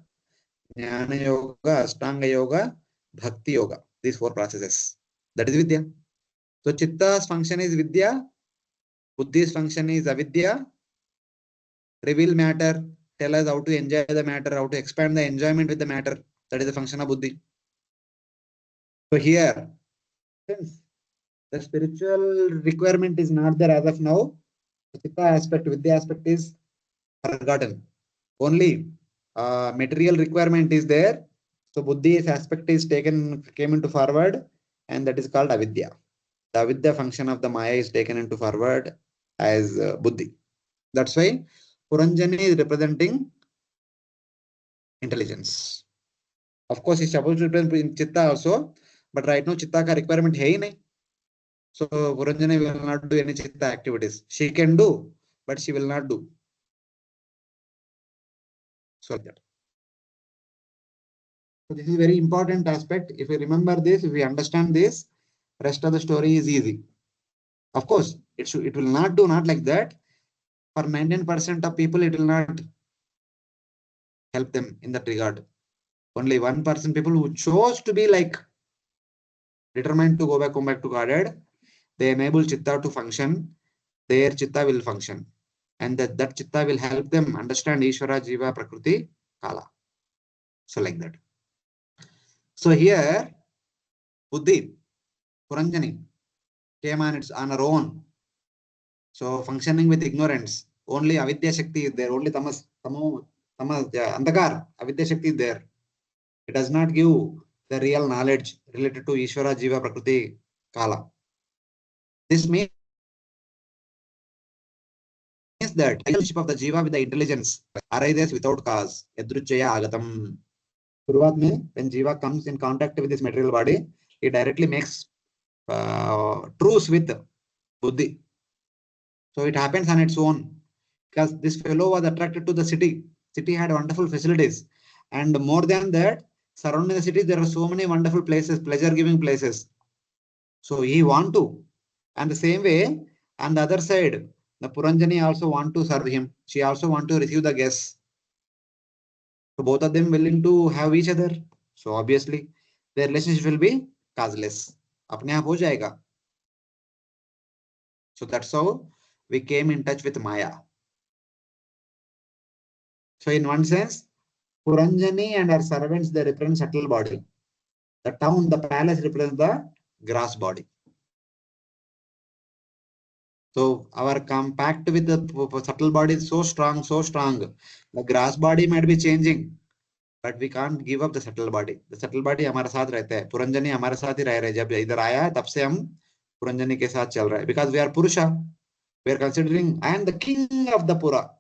Jnana Yoga, Ashtanga Yoga, Bhakti Yoga. These four processes. That is Vidya. So Chitta's function is Vidya, Buddhi's function is Avidya, reveal matter, tell us how to enjoy the matter, how to expand the enjoyment with the matter. That is the function of Buddhi. So here, since the spiritual requirement is not there as of now, the Chitta aspect, Vidya aspect is forgotten. Only material requirement is there. So Buddhi's aspect is came into forward, and that is called Avidya. The Avidya function of the Maya is taken into forward as Buddhi. That's why Puranjani is representing intelligence. Of course, he's supposed to represent Chitta also, but right now Chitta ka requirement hai nahi. So Puranjani will not do any Chitta activities. She can do, but she will not do. So like that. So this is very important aspect. If we remember this, if we understand this, rest of the story is easy. Of course, it will not do not like that. For 19% of people, it will not help them in that regard. Only 1% people who chose to be like determined to come back to Godhead, they enable Chitta to function. Their Chitta will function. And that Chitta will help them understand Ishvara, Jiva, Prakriti, Kala. So like that. So here, Buddhi, Puranjani, came on her own. So functioning with ignorance, only avidya shakti is there, only tamas, andhakar, avidya shakti is there. It does not give the real knowledge related to Ishvara, Jiva, Prakriti, Kala. This means that the relationship of the Jiva with the intelligence arises without cause. Yadruchaya agatam. Shuruat mein, when Jiva comes in contact with this material body, it directly makes truce with Buddhi. So it happens on its own, because this fellow was attracted to the city. City had wonderful facilities. And more than that, surrounding the city, there are so many wonderful places, pleasure-giving places. So he want to. And the same way, on the other side, the Puranjani also want to serve him. She also want to receive the guests. So both of them willing to have each other. So obviously their relationship will be causeless. अपने आप हो जाएगा. So that's how we came in touch with Maya. So in one sense, Puranjani and her servants, they represent subtle body. The town, the palace represents the gross body. So our compact with the subtle body is so strong, so strong. The gross body might be changing, but we can't give up the subtle body. The subtle body हमारे साथ रहता है. पुरंजनी हमारे साथ ही रह रहे. जब इधर आया है, तब से हम पुरंजनी के साथ चल रहा है. Because we are Purusha, we are considering I am the king of the Pura.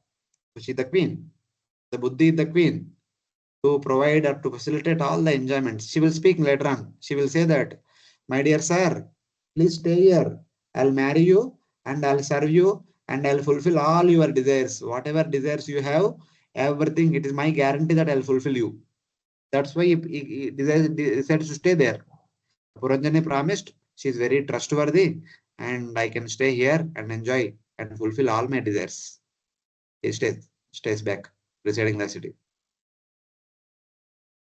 So she is the queen. The Buddhi is the queen to provide or to facilitate all the enjoyments. She will speak later on. She will say that, my dear sir, please stay here. I'll marry you and I'll serve you and I'll fulfill all your desires. Whatever desires you have, everything, it is my guarantee that I'll fulfill you. That's why he decided to stay there. Puranjani promised she is very trustworthy and I can stay here and enjoy and fulfill all my desires. He stays back, residing in the city,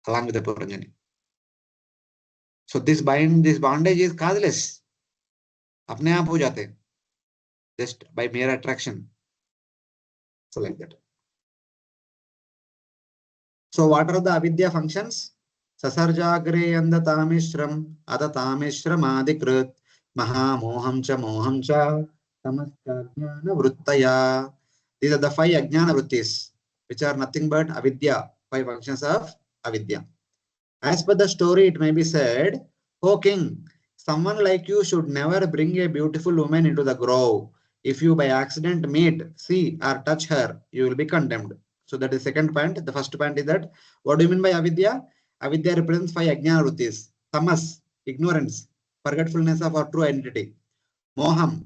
along with the Puranjani. So this bondage is causeless. अपने आप हो जाते हैं, just by mere attraction. So like that. So what are the avidya functions? Sasarjagre andatamishram adatamishram adikrit mahamoham cha moham cha tamascha jnana vrittaya. These are the 5 ajnana vrittis, which are nothing but avidya, 5 functions of avidya. As per the story, it may be said, O king, someone like you should never bring a beautiful woman into the grove. If you by accident meet, see, or touch her, you will be condemned. So that is second point. The first point is that, what do you mean by avidya? Avidya represents 5 ajnana vrittis. Tamas, ignorance, forgetfulness of our true identity. Moham,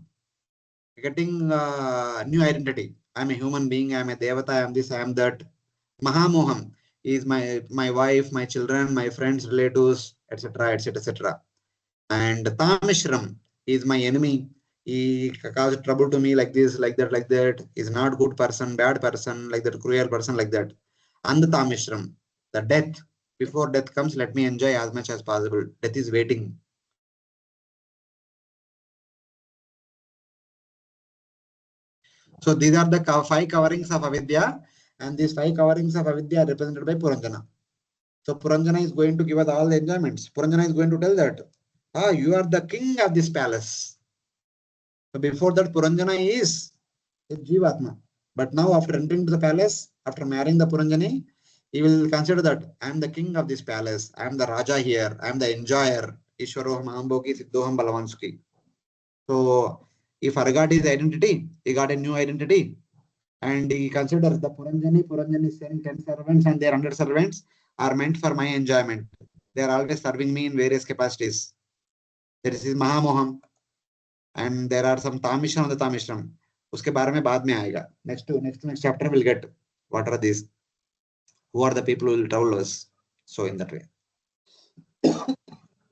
getting new identity. I am a human being, I am a devata, I am this, I am that. Mahamoham is my wife, my children, my friends, relatives, etc., etc., etc. And Tamishram is my enemy. He caused trouble to me like this, like that, like that. He's not good person, bad person, like that, cruel person, like that. And the Tamishram, the death. Before death comes, let me enjoy as much as possible. Death is waiting. So these are the 5 coverings of avidya, and these 5 coverings of avidya are represented by Puranjana. So Puranjana is going to give us all the enjoyments. Puranjana is going to tell that, you are the king of this palace. So before that, Puranjana is a Jivatma. But now after entering to the palace, after marrying the Puranjani, he will consider that I am the king of this palace. I am the Raja here. I am the enjoyer. Ishwaroham Amboki Siddhoham Balavansuki. So he forgot his identity. He got a new identity. And he considers the Puranjani is saying 10 servants and their 100 servants are meant for my enjoyment. They are always serving me in various capacities. There is Mahamoham and there are some Tamishram and the Tamishram. उसके बारे में बाद में आएगा. Next chapter will get what are these? Who are the people who will travel us? So in that way.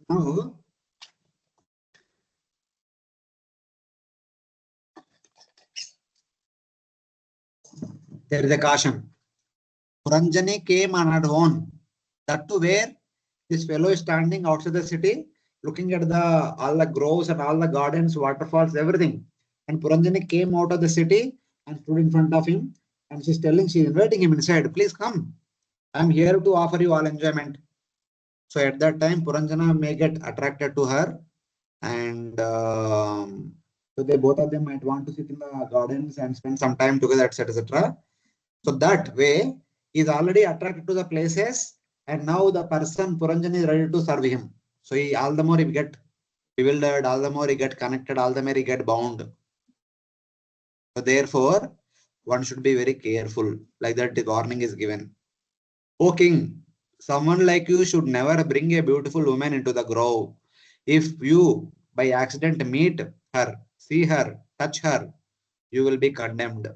Now, there is a caution. Puranjani came on her own. That to where this fellow is standing outside the city, looking at all the groves and all the gardens, waterfalls, everything. And Puranjani came out of the city and stood in front of him. And she's inviting him inside. Please come. I'm here to offer you all enjoyment. So at that time, Puranjana may get attracted to her. And so they both of them might want to sit in the gardens and spend some time together, etc., etc. So that way, he is already attracted to the places, and now the person Puranjani is ready to serve him. So all the more he get bewildered, all the more he get connected, all the more he get bound. So therefore, one should be very careful. Like that, the warning is given. O king, someone like you should never bring a beautiful woman into the grove. If you by accident meet her, see her, touch her, you will be condemned.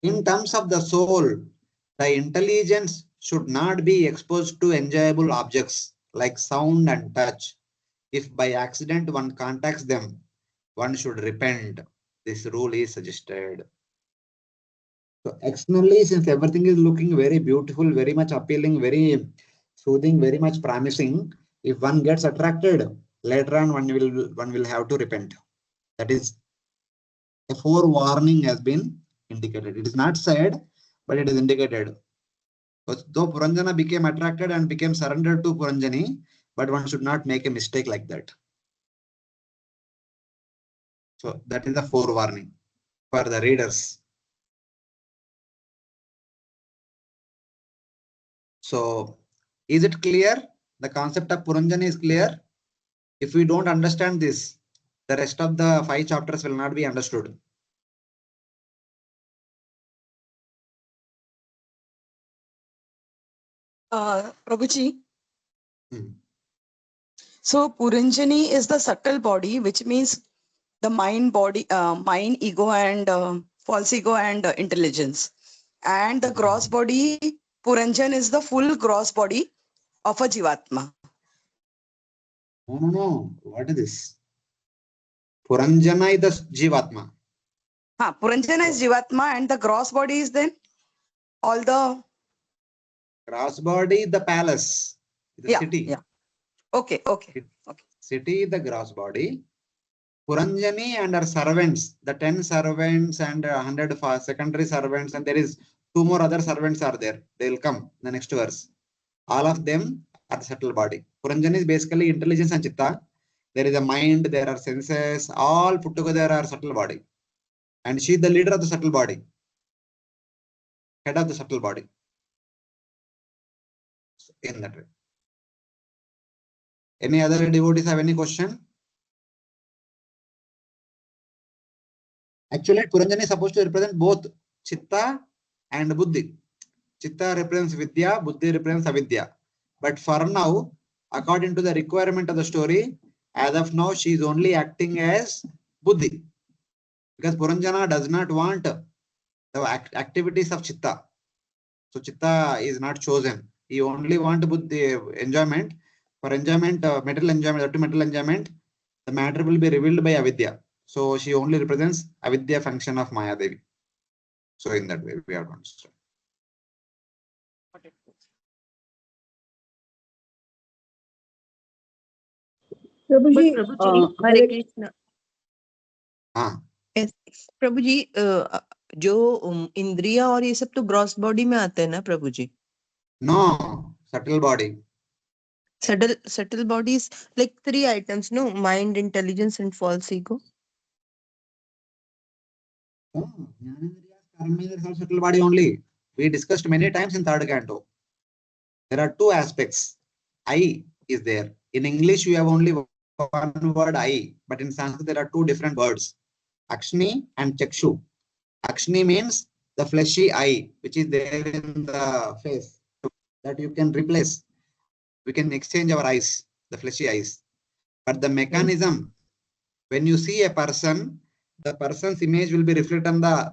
In terms of the soul, the intelligence should not be exposed to enjoyable objects like sound and touch. If by accident one contacts them, one should repent. This rule is suggested. So externally, since everything is looking very beautiful, very much appealing, very soothing, very much promising, if one gets attracted, later on one will have to repent. That is a forewarning has been indicated. It is not said, but it is indicated. Though Puranjana became attracted and became surrendered to Puranjani, but one should not make a mistake like that. So that is the forewarning for the readers. So is it clear? The concept of Puranjani is clear. If we don't understand this, the rest of the 5 chapters will not be understood. Prabhuji, Hmm. so Puranjani is the subtle body, which means the mind, body, mind, ego, and false ego and intelligence. And the gross body, Puranjan is the full gross body of a Jivatma. No. What is this? Puranjana is the Jivatma. Puranjana is Jivatma, and the gross body is then all the Gross body, the palace, the city. Yeah. Okay. City, the gross body. Puranjani and her servants, the 10 servants and 100 secondary servants, and there is 2 more other servants are there. They will come the next verse. All of them are the subtle body. Puranjani is basically intelligence and chitta. There is a mind, there are senses, all put together are subtle body. And she is the leader of the subtle body, head of the subtle body. In that way. Any other devotees have any question? Actually, Puranjani is supposed to represent both Chitta and Buddhi. Chitta represents Vidya, Buddhi represents Avidya. But for now, according to the requirement of the story, as of now, she is only acting as Buddhi. Because Puranjana does not want the activities of Chitta. So Chitta is not chosen. He only wants Buddhi enjoyment. For enjoyment, material enjoyment, material enjoyment, the matter will be revealed by Avidya. So she only represents Avidya function of Maya Devi. So in that way, we have to understand. Prabhuji, Prabhuji, Hare Hare Krishna. हाँ Yes. प्रभु जी जो इंद्रिया और ये सब तो gross body में आते हैं ना प्रभु जी? No, subtle body. Subtle bodies like 3 items, no? Mind, intelligence, and false ego. Oh, Jnanendriyas, Karmendriyas are subtle body only. We discussed many times in third canto. There are 2 aspects. I is there. In English, you have only one word I, but in Sanskrit, there are 2 different words. Akshni and Chakshu. Akshni means the fleshy eye, which is there in the face, that you can replace. We can exchange our eyes, the fleshy eyes. But the mechanism, when you see a person, the person's image will be reflected on the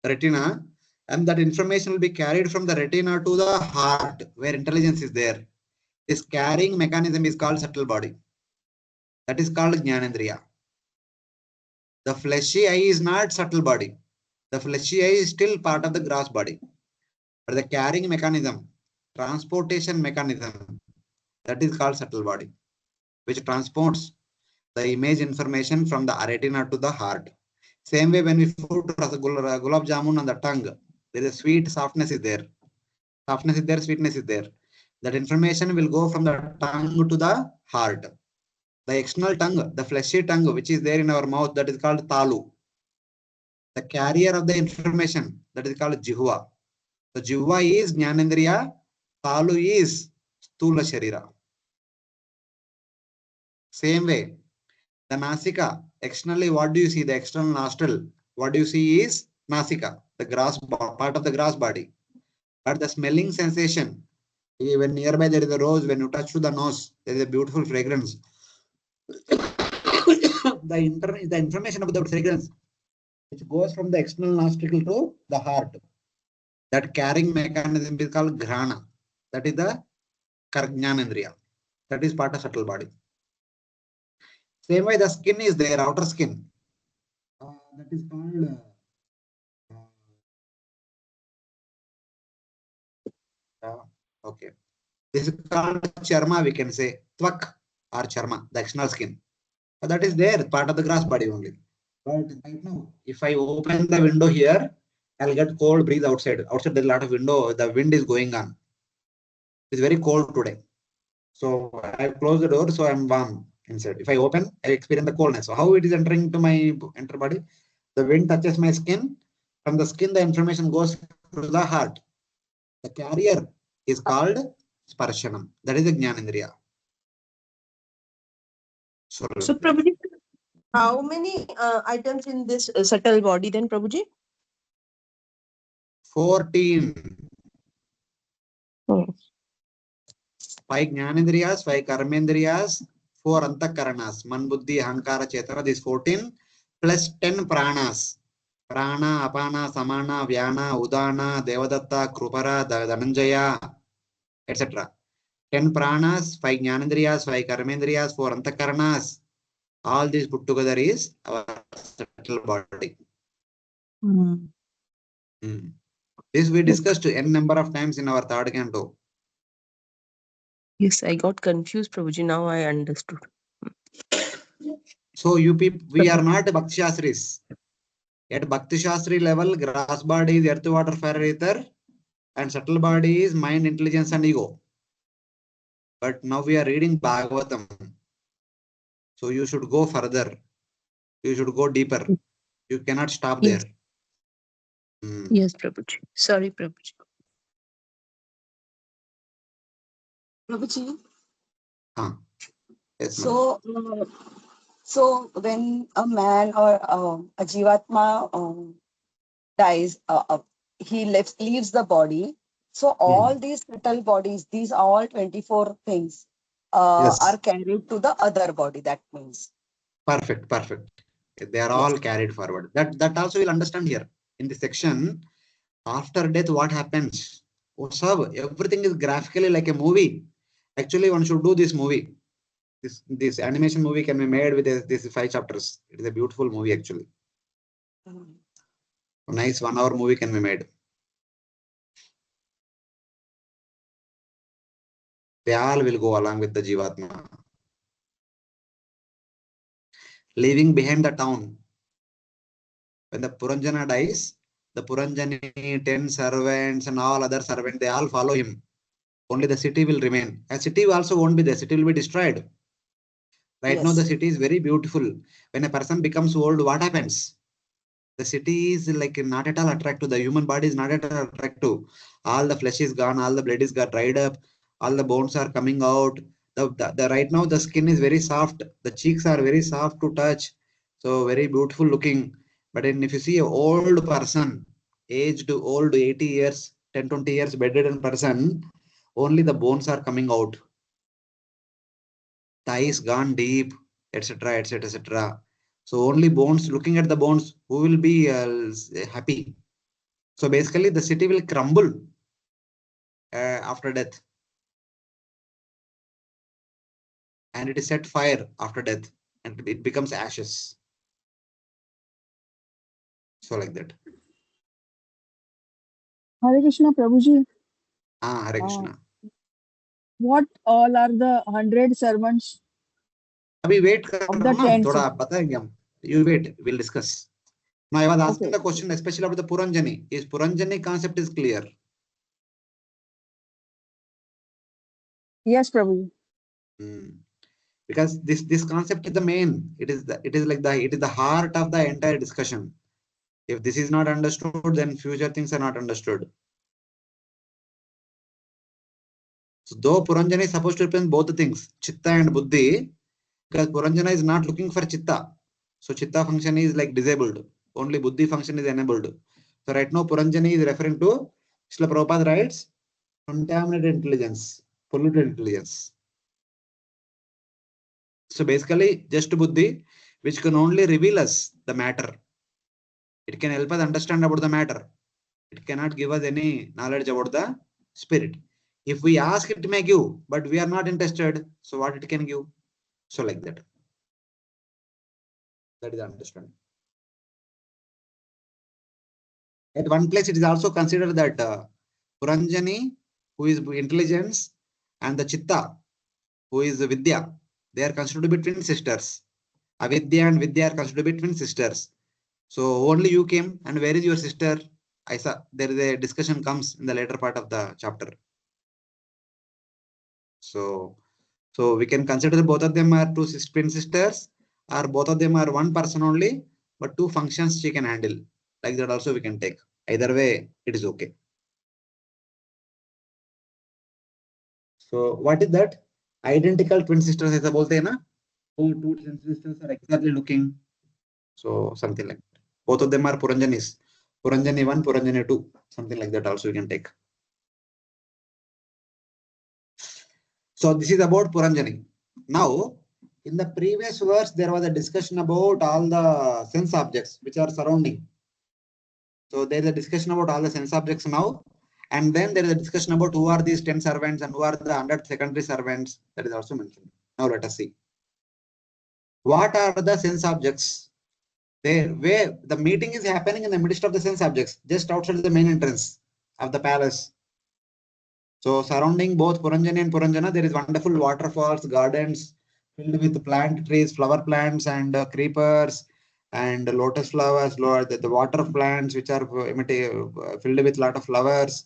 retina, and that information will be carried from the retina to the heart, where intelligence is there. This carrying mechanism is called subtle body. That is called Jnanendriya. The fleshy eye is not subtle body. The fleshy eye is still part of the gross body. But the carrying mechanism, transportation mechanism, that is called subtle body, which transports the image information from the retina to the heart. Same way when we put gulab jamun on the tongue, there is a sweet softness is there. Softness is there, sweetness is there. That information will go from the tongue to the heart. The external tongue, the fleshy tongue, which is there in our mouth, that is called talu. The carrier of the information, that is called jihva. The jihva is jnanendriya, talu is stula sharira. Same way, the nasika, externally, what do you see? The external nostril, what do you see is nasika, the grass part of the grass body. But the smelling sensation, when nearby there is a rose, when you touch to the nose, there is a beautiful fragrance. The information about the fragrance, which goes from the external nostril to the heart. That carrying mechanism is called grana. That is the Jnanendriya. That is part of subtle body. Same way the skin is there, outer skin. That is called Okay. This is called charma, we can say. Twak or charma, the external skin. But that is there, part of the grass body only. But right now, if I open the window here, I'll get cold breeze outside. Outside there's a lot of window, the wind is going on. It's very cold today. So I close the door, so I'm warm inside. If I open, I experience the coldness. So how it is entering to my enter body? The wind touches my skin. From the skin, the information goes to the heart. The carrier is called sparshanam. That is the jnanendriya. So So, Prabhuji, how many items in this subtle body then, Prabhuji? 14. Oh. 5 jnanendriyas, 5 karmendriyas, 4 antakaranas, man, buddhi, ahankara, chetana, these 14 plus 10 pranas. Prana, apana, samana, vyana, udana, devadatta, krupara, dhananjaya, etc. 10 pranas, 5 jnanendriyas, 5 karmendriyas, 4 antakaranas. All these put together is our subtle body. Hmm. This we discussed n number of times in our third canto. Yes, I got confused, Prabhuji. Now I understood. So you people, we are not Bhakti Shastris. At Bhakti Shastri level, grass body is earth, water, fire, ether, and subtle body is mind, intelligence, and ego. But now we are reading Bhagavatam. So you should go further. You should go deeper. You cannot stop Yes. there. Yes, Prabhuji. Sorry, Prabhuji. Prabhuji, Yes, ma'am. so when a man or a jivatma dies, he leaves the body. So all these subtle bodies, these all 24 things Yes. are carried to the other body. That means. Perfect, perfect. They are Yes. all carried forward. That also we'll understand here in this section. After death, what happens? Oh, sir, everything is graphically like a movie. Actually, one should do this movie. This animation movie can be made with these 5 chapters. It is a beautiful movie actually. A nice 1 hour movie can be made. They all will go along with the Jivatma. Leaving behind the town. When the Puranjana dies, the Puranjani, 10 servants and all other servants, they all follow him. Only the city will remain. A city also won't be there. City will be destroyed. Right now, the city is very beautiful. When a person becomes old, what happens? The city is like not at all attractive. The human body is not at all attractive. All the flesh is gone. All the blood is got dried up. All the bones are coming out. The right now the skin is very soft. The cheeks are very soft to touch. So very beautiful looking. But then if you see an old person, aged old 80 years, 10, 20 years bedridden person, only the bones are coming out. The eyes gone deep, etc., etc., etc. So only bones, looking at the bones, who will be happy? So basically the city will crumble after death. And it is set fire after death and it becomes ashes. So like that. Hare Krishna Prabhuji. Hare Krishna. What all are the 100 servants Abhi wait of the 10? thoda batayenge hum. You wait, we'll discuss. Now I was asking the question especially about the Puranjani. Is Puranjani concept is clear? Yes, Prabhuji. Because this concept is the main. It is the heart of the entire discussion. If this is not understood, then future things are not understood. So though Puranjana is supposed to represent both things, Chitta and Buddhi, because Puranjana is not looking for Chitta. So Chitta function is like disabled. Only Buddhi function is enabled. So right now Puranjani is referring to, Srila Prabhupada writes, contaminated intelligence, polluted intelligence. So basically just Buddhi, which can only reveal us the matter. It can help us understand about the matter. It cannot give us any knowledge about the spirit. If we ask, it may give, but we are not interested. So what it can give? So like that. That is the understanding. At one place, it is also considered that Puranjani, who is intelligence, and the Chitta, who is Vidya. They are considered to be twin sisters. Avidya and Vidya are considered to be twin sisters. So only you came, and where is your sister? I saw there is a discussion comes in the later part of the chapter. So we can consider both of them are two twin sisters, or both of them are one person only, but two functions she can handle. Like that also we can take. Either way, it is okay. So what is that? Identical twin sisters ऐसा बोलते हैं ना? Two twin sisters are exactly looking. So something like that. Both of them are Puranjanis. Puranjani 1, Puranjani 2. Something like that also we can take. So this is about Puranjani. Now, in the previous verse, there was a discussion about all the sense objects which are surrounding. So there is a discussion about all the sense objects now. And then there is a discussion about who are these 10 servants and who are the 100 secondary servants. That is also mentioned. Now let us see. What are the sense objects? There, where the meeting is happening in the midst of the sense objects, just outside the main entrance of the palace. So surrounding both Puranjani and Puranjana, there is wonderful waterfalls, gardens filled with plant trees, flower plants, and creepers, and lotus flowers. The water plants which are filled with lot of flowers,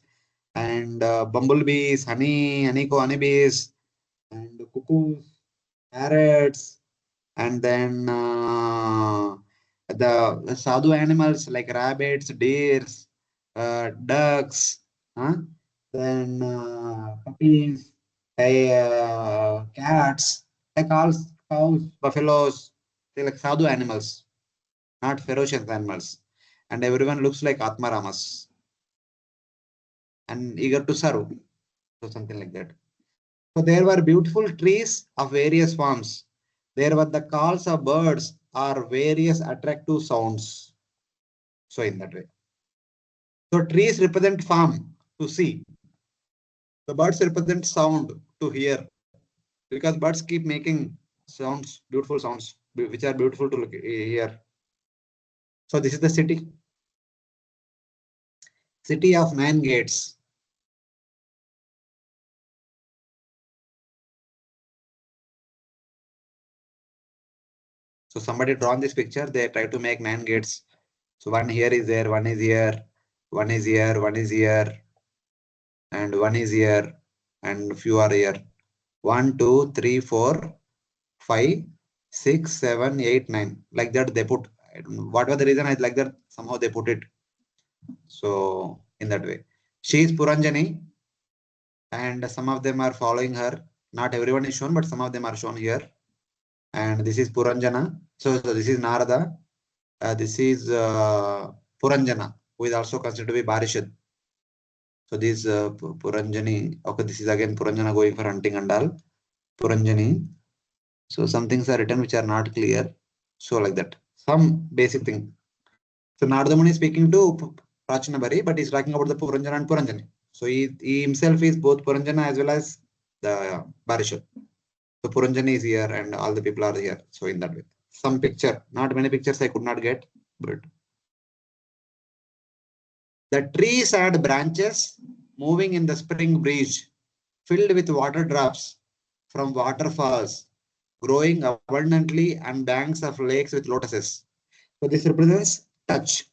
and bumblebees, honeybees, and cuckoos, parrots, and then the sadhu animals like rabbits, deers, ducks, then puppies, cats, like all cows, buffaloes, they like sadhu animals, not ferocious animals. And everyone looks like Atmaramas and eager to serve. So something like that. So there were beautiful trees of various forms. There were the calls of birds or various attractive sounds. So in that way. So trees represent form to see. The birds represent sound to hear. Because birds keep making sounds, beautiful sounds, which are beautiful to hear. So this is the city. City of 9 gates. So somebody drawn this picture, they try to make 9 gates. So one here is there, one is here, one is here, one is here, and one is here, and few are here. 1, 2, 3, 4, 5, 6, 7, 8, 9. Like that they put. Whatever the reason is like that, somehow they put it. So in that way. She is Puranjani, and some of them are following her. Not everyone is shown, but some of them are shown here. And this is Puranjana. So this is Narada. This is Puranjana, who is also considered to be Barishad. So this Puranjani. Okay, this is again Puranjana going for hunting and all. Puranjani. So some things are written which are not clear. So like that. Some basic thing. So Narada Muni is speaking to Prachinabari, but he's talking about the Puranjana and Puranjani. So he himself is both Puranjana as well as the Barishad. So Puranjani is here and all the people are here. So in that way. Some picture, not many pictures I could not get, but the trees had branches moving in the spring breeze, filled with water drops from waterfalls, growing abundantly and banks of lakes with lotuses. So this represents touch.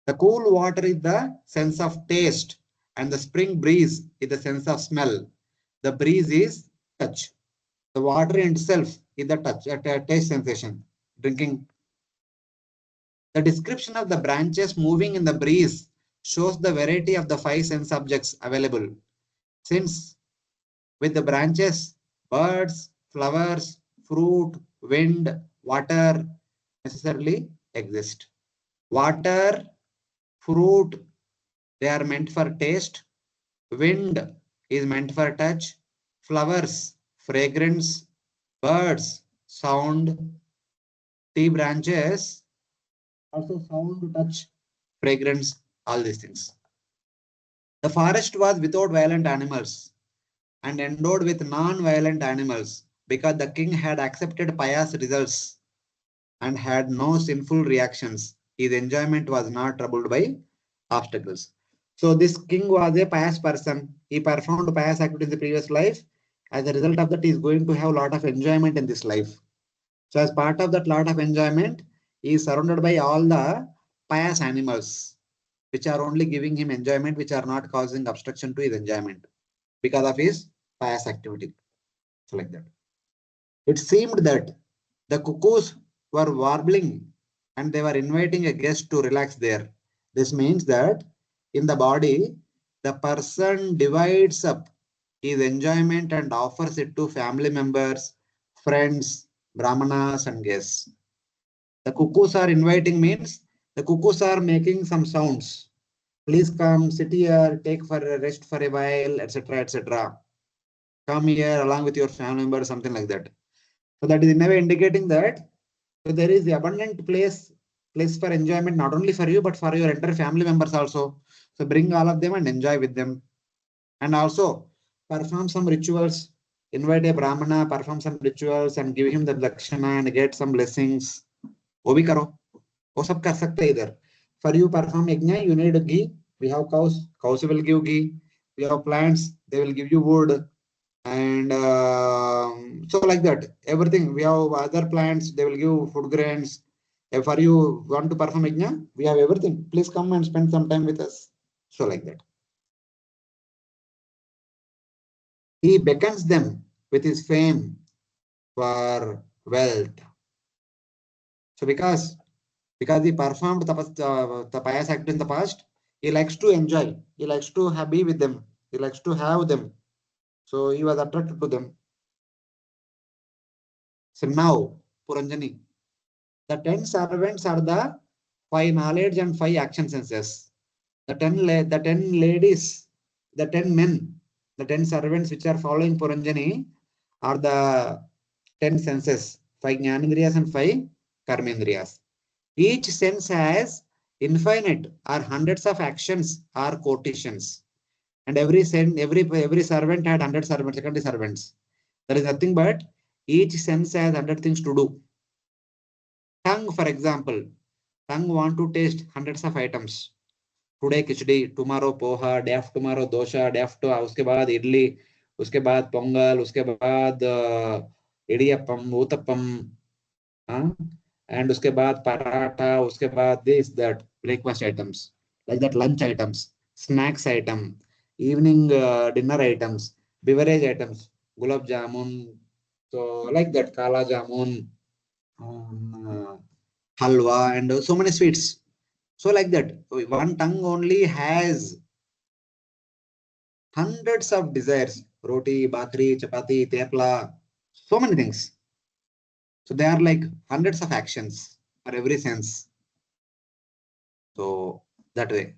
The cool water is the sense of taste, and the spring breeze is the sense of smell. The breeze is touch. The water in itself is the touch, a taste sensation. Drinking. The description of the branches moving in the breeze shows the variety of the 5 sense objects available. Since with the branches, birds, flowers, fruit, wind, water necessarily exist. Water, fruit, they are meant for taste. Wind is meant for touch. Flowers, fragrance. Birds, sound. Tree branches, also sound, touch, fragrance, all these things. The forest was without violent animals and endowed with non-violent animals because the king had accepted pious results and had no sinful reactions. His enjoyment was not troubled by obstacles. So this king was a pious person. He performed pious activity in the previous life. As a result of that, he is going to have a lot of enjoyment in this life. So as part of that lot of enjoyment, he is surrounded by all the pious animals, which are only giving him enjoyment, which are not causing obstruction to his enjoyment because of his pious activity. So like that. It seemed that the cuckoos were warbling and they were inviting a guest to relax there. This means that in the body, the person divides up his enjoyment and offers it to family members, friends, brahmanas, and guests. The cuckoos are inviting means the cuckoos are making some sounds. Please come, sit here, take for a rest for a while, etc., etc. Come here along with your family members, something like that. So that is in a way indicating that so there is the abundant place for enjoyment, not only for you, but for your entire family members also. So bring all of them and enjoy with them. And also perform some rituals, invite a Brahmana, perform some rituals and give him the dakshana and get some blessings. वो भी करो, वो सब कर सकते हैं इधर. For you perform yajna, you need ghee. We have cows, cows will give ghee. We have plants, they will give you wood. And so like that, everything. We have other plants, they will give food grains. If for you want to perform yajna, we have everything. Please come and spend some time with us. So like that. He beckons them with his fame for wealth. So because he performed the pious act in the past, he likes to enjoy. He likes to be with them. He likes to have them. So he was attracted to them. So now, Puranjani, the 10 servants are the 5 knowledge and 5 action senses. The 10 ladies, the 10 men, the 10 servants which are following Puranjani are the 10 senses, 5 jnanendriyas and 5 karmendriyas. Each sense has infinite or hundreds of actions or quotations. And every servant had 100 servants, secondary servants. There is nothing but each sense has 100 things to do. Tongue, for example, tongue want to taste hundreds of items. Today khichdi, tomorrow poha, day after tomorrow dosha, day after उसके बाद इडली, उसके बाद पोंगल, उसके बाद idiyappam, uttapam, and उसके बाद पराठा, उसके बाद this that breakfast items, like that lunch items, snacks item, evening dinner items, beverage items, gulab jamun, so like that kala jamun, halwa, and so many sweets. So like that, one tongue only has hundreds of desires, roti, bakri, chapati, tepla, so many things. So they are like hundreds of actions for every sense. So that way.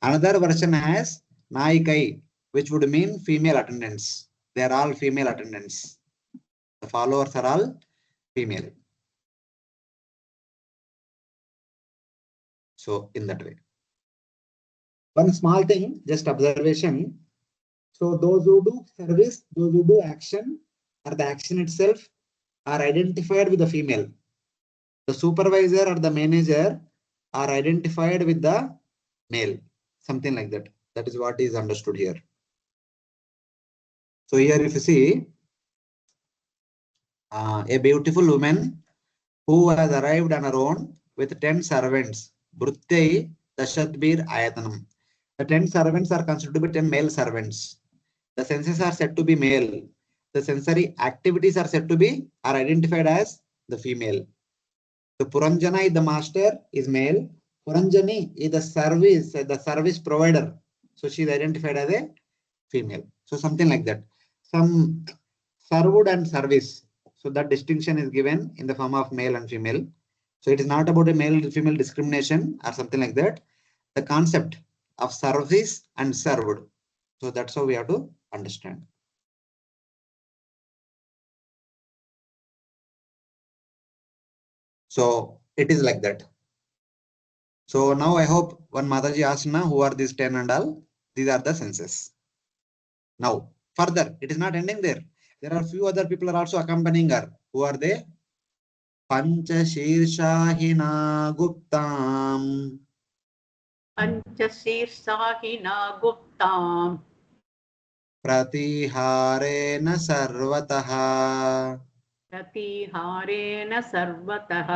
Another version has Naikai, which would mean female attendants. They are all female attendants. The followers are all female. So in that way. One small thing, just observation. So those who do service, those who do action, or the action itself are identified with the female. The supervisor or the manager are identified with the male. Something like that. That is what is understood here. So here if you see a beautiful woman who has arrived on her own with 10 servants. Brutyai Dashatbir Ayatanam. The 10 servants are considered to be 10 male servants. The senses are said to be male. The sensory activities are said to be identified as the female. The Puranjana is the master, is male. Puranjani is the service provider. So she is identified as a female. So something like that. Some served and service. So that distinction is given in the form of male and female. So it is not about a male-female discrimination or something like that. The concept of service and served. So that's how we have to understand. So it is like that. So now I hope one Mataji asked now, who are these 10 and all? These are the senses. Now, further, it is not ending there. There are few other people are also accompanying her. Who are they? Pancha Shirshahina Guptam. पञ्चशीर्षाहिना गुप्ताम् प्रतिहारेण सर्वतः प्रतिहारेण सर्वतः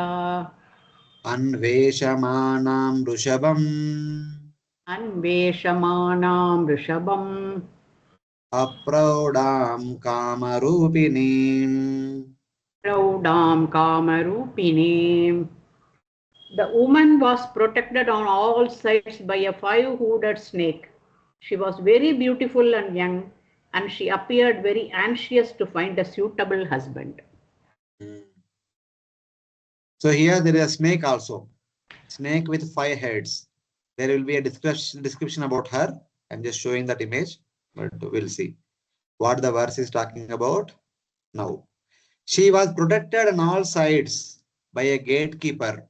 अन्वेषमाणां वृषभम् अन्वेषमाणां वृषभम् अप्रौढां कामरूपिणीम् प्रौढां कामरूपिणीम्. The woman was protected on all sides by a five-hooded snake. She was very beautiful and young, and she appeared very anxious to find a suitable husband. So here there is a snake also. Snake with 5 heads. There will be a description about her. I'm just showing that image, but we'll see what the verse is talking about now. She was protected on all sides by a gatekeeper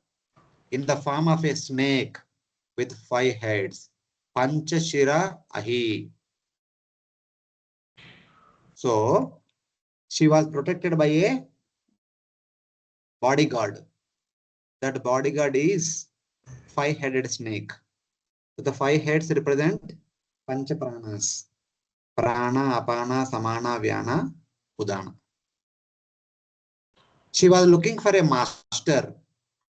in the form of a snake with 5 heads. Panchashira ahi. So she was protected by a bodyguard. That bodyguard is 5-headed snake. So the 5 heads represent Pancha Pranas. Prana, Apana, Samana, Vyana, Udana. She was looking for a master.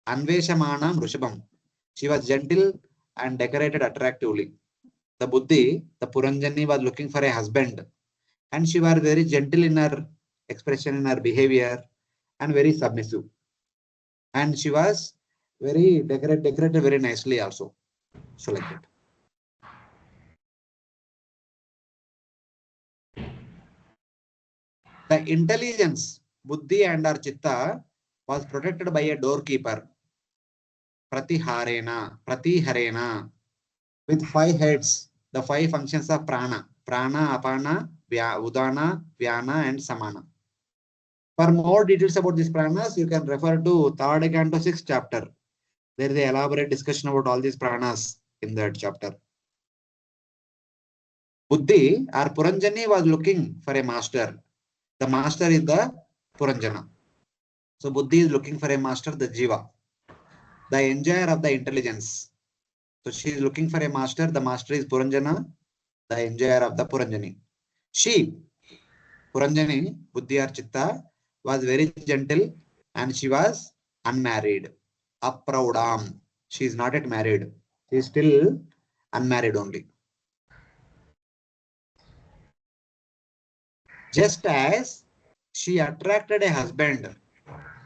Anveshamanam Rushabam. She was gentle and decorated attractively. The Buddhi, the Puranjani, was looking for a husband. And she was very gentle in her expression, in her behavior, and very submissive. And she was very decorated very nicely also. So like that. The intelligence, Buddhi and our Chitta was protected by a doorkeeper. Pratiharena, with 5 heads, the 5 functions of prana. Prana, Apana, Udana, Vyana, and Samana. For more details about these pranas, you can refer to 3rd Canto 6th chapter. There is an elaborate discussion about all these pranas in that chapter. Buddhi or Puranjani was looking for a master. The master is the Puranjana. So Buddhi is looking for a master, the Jiva, the enjoyer of the intelligence. So she is looking for a master. The master is Puranjana, the enjoyer of the Puranjani. She, Puranjani, Buddhi or Chitta, was very gentle and she was unmarried. Apraudam. She is not yet married. She is still unmarried only. Just as she attracted a husband,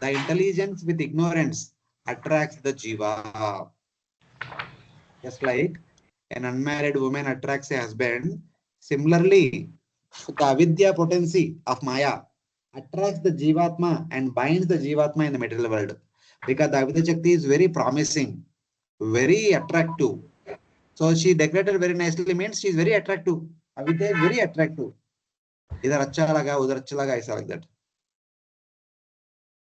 the intelligence with ignorance attracts the Jiva. Just like an unmarried woman attracts a husband, similarly, the avidya potency of Maya attracts the Jivatma and binds the Jivatma in the material world. Because the Avidya Shakti is very promising, very attractive. So she decorated very nicely means she is very attractive. Avidya is very attractive. Idhar acha laga, udhar acha laga, aisa like that.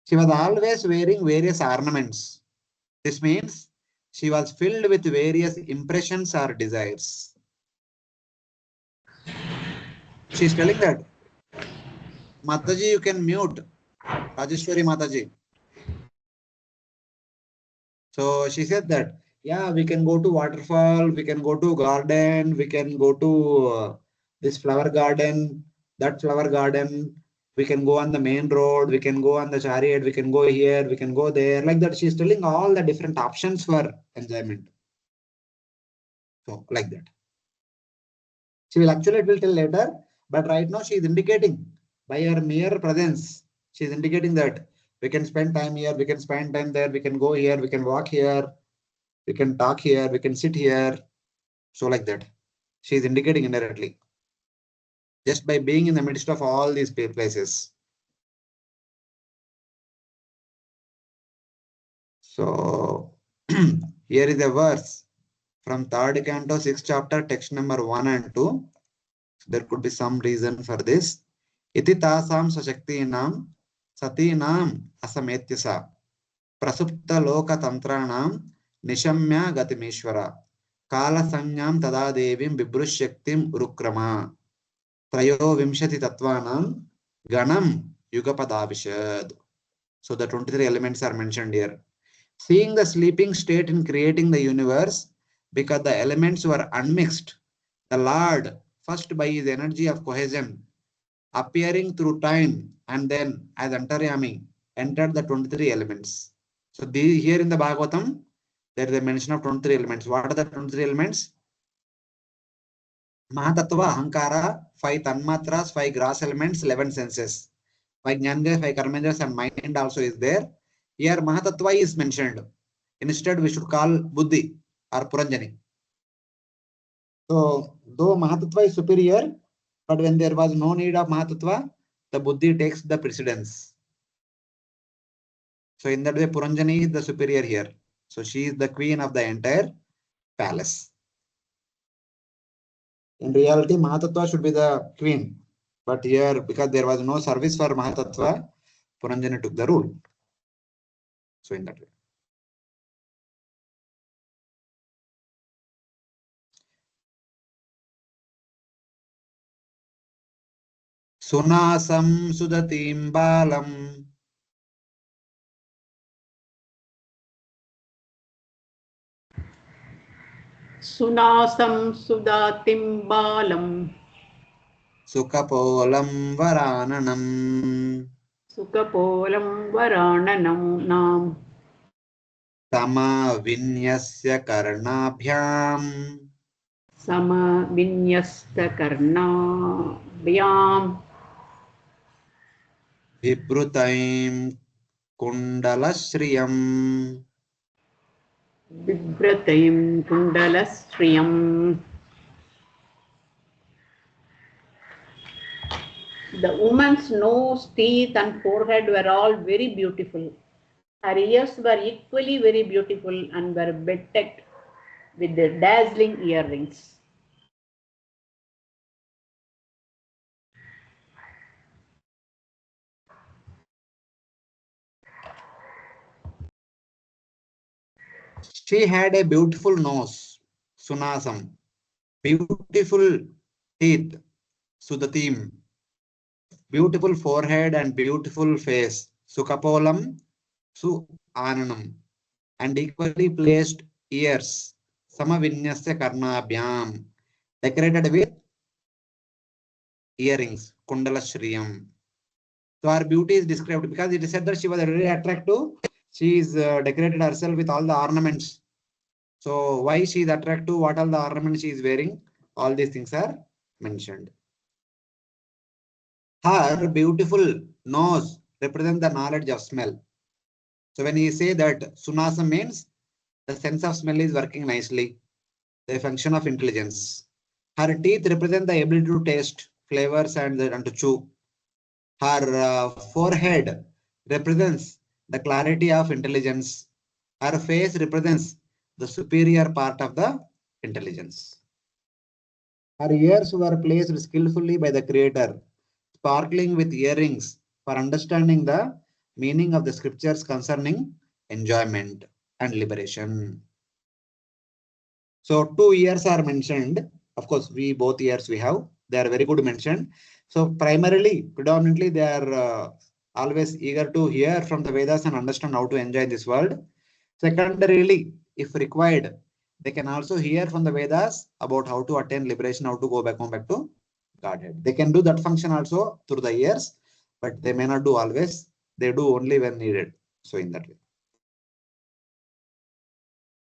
She was always wearing various ornaments. This means she was filled with various impressions or desires. She is telling that, Mataji, you can mute. Rajeshwari Mataji. So she said that, yeah, we can go to waterfall, we can go to garden, we can go to this flower garden, that flower garden, we can go on the main road, we can go on the chariot, we can go here, we can go there. Like that, she's telling all the different options for enjoyment. So like that. She will actually tell later, but right now she is indicating by her mere presence. She is indicating that we can spend time here, we can spend time there, we can go here, we can walk here, we can talk here, we can sit here. So like that. She is indicating indirectly. Just by being in the midst of all these places. So here is a verse from 3rd Canto 6th chapter, text number 1 and 2. There could be some reason for this. Iti tasam sashaktinam satinam asametyasa prasupta loka tantranam nishamya gatimeshwara kala sanyam tada devim vibrushaktim urukrama trayo vimshati tatvanam ganam yugapadavishad. So the 23 elements are mentioned here. Seeing the sleeping state in creating the universe, because the elements were unmixed. The Lord, first by his energy of cohesion, appearing through time, and then as Antaryami, entered the 23 elements. So here in the Bhagavatam, there is a mention of 23 elements. What are the 23 elements? Mahatattva, Ahankara, 5 Tanmatras, 5 gross elements, 11 senses. 5 Jnanendras, 5 Karmendras, and mind also is there. Here Mahatattva is mentioned. Instead, we should call Buddhi or Puranjani. So, though Mahatattva is superior, but when there was no need of Mahatattva, the Buddhi takes the precedence. So, in that way, Puranjani is the superior here. So, she is the queen of the entire palace. In reality, Mahatattva should be the queen. But here, because there was no service for Mahatattva, Puranjani took the rule. So, in that way. Sunasam sudatim balam. Sunasam sudatim balam. Sukapolam varananam. Sukapolam varananam nam. Sama vinyasya karnabhyam. Sama vinyasta karna vyam. Vibrutaim kundalashriyam. Vibratim kundalastriyam. The woman's nose, teeth, and forehead were all very beautiful. Her ears were equally very beautiful and were bedecked with the dazzling earrings. She had a beautiful nose, Sunasam, beautiful teeth, Sudatim, beautiful forehead and beautiful face, Sukapolam, Su Ananam, and equally placed ears, Samavinyasya Karnabhyam, decorated with earrings, Kundala Shriyam. So her beauty is described because it is said that she was very attractive. She is decorated herself with all the ornaments. So why she is attractive? What all the ornaments she is wearing? All these things are mentioned. Her beautiful nose represents the knowledge of smell. So when you say that Sunasa means the sense of smell is working nicely, the function of intelligence. Her teeth represent the ability to taste flavors and to chew. Her forehead represents the clarity of intelligence. Her face represents the superior part of the intelligence. Her ears were placed skillfully by the Creator, sparkling with earrings for understanding the meaning of the scriptures concerning enjoyment and liberation. So 2 years are mentioned. Of course, we both years we have. They are very good mentioned. So primarily, predominantly, they are always eager to hear from the Vedas and understand how to enjoy this world. Secondarily, if required, they can also hear from the Vedas about how to attain liberation, how to go back home, back to Godhead. They can do that function also through the years, but they may not do always. They do only when needed. So in that way.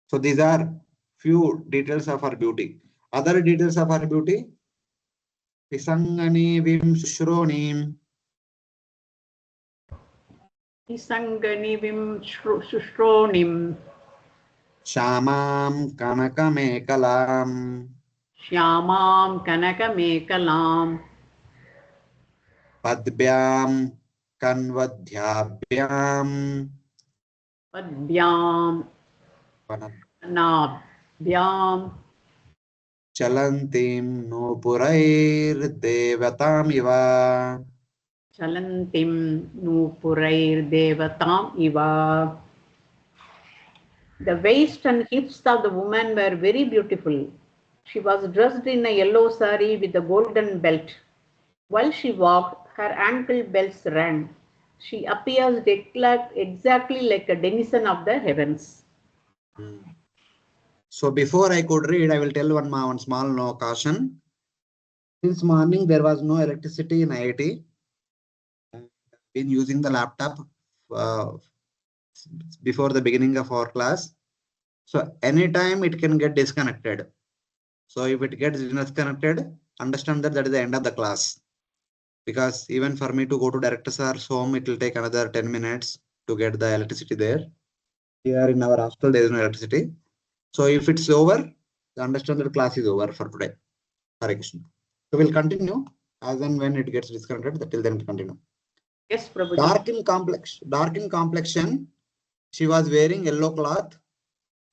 So these are few details of her beauty. Other details of her beauty. Pisangani vim sushronim. Isanganivim sushronim. Shamam kanakamekalam. Shyamam kanakamekalam. Padbyam kanvadhyabhyam. Padbyam nabhyam. Chalantim nupurair devatam iva. Chalantim nupurair devatam iva. The waist and hips of the woman were very beautiful. She was dressed in a yellow sari with a golden belt. While she walked, her ankle bells rang. She appears exactly like a denizen of the heavens. So before I could read, I will tell one small no caution. Since morning there was no electricity in IIT. I've been using the laptop uh, before the beginning of our class. So anytime it can get disconnected. So if it gets disconnected, understand that is the end of the class. Because even for me to go to director sir's home, it will take another 10 minutes to get the electricity there. Here in our hostel, there is no electricity. So if it's over, understand that class is over for today. Hare Krishna. So we'll continue as and when it gets disconnected. Till then, we'll continue. Yes, Prabhuji. Dark in complexion. She was wearing yellow cloth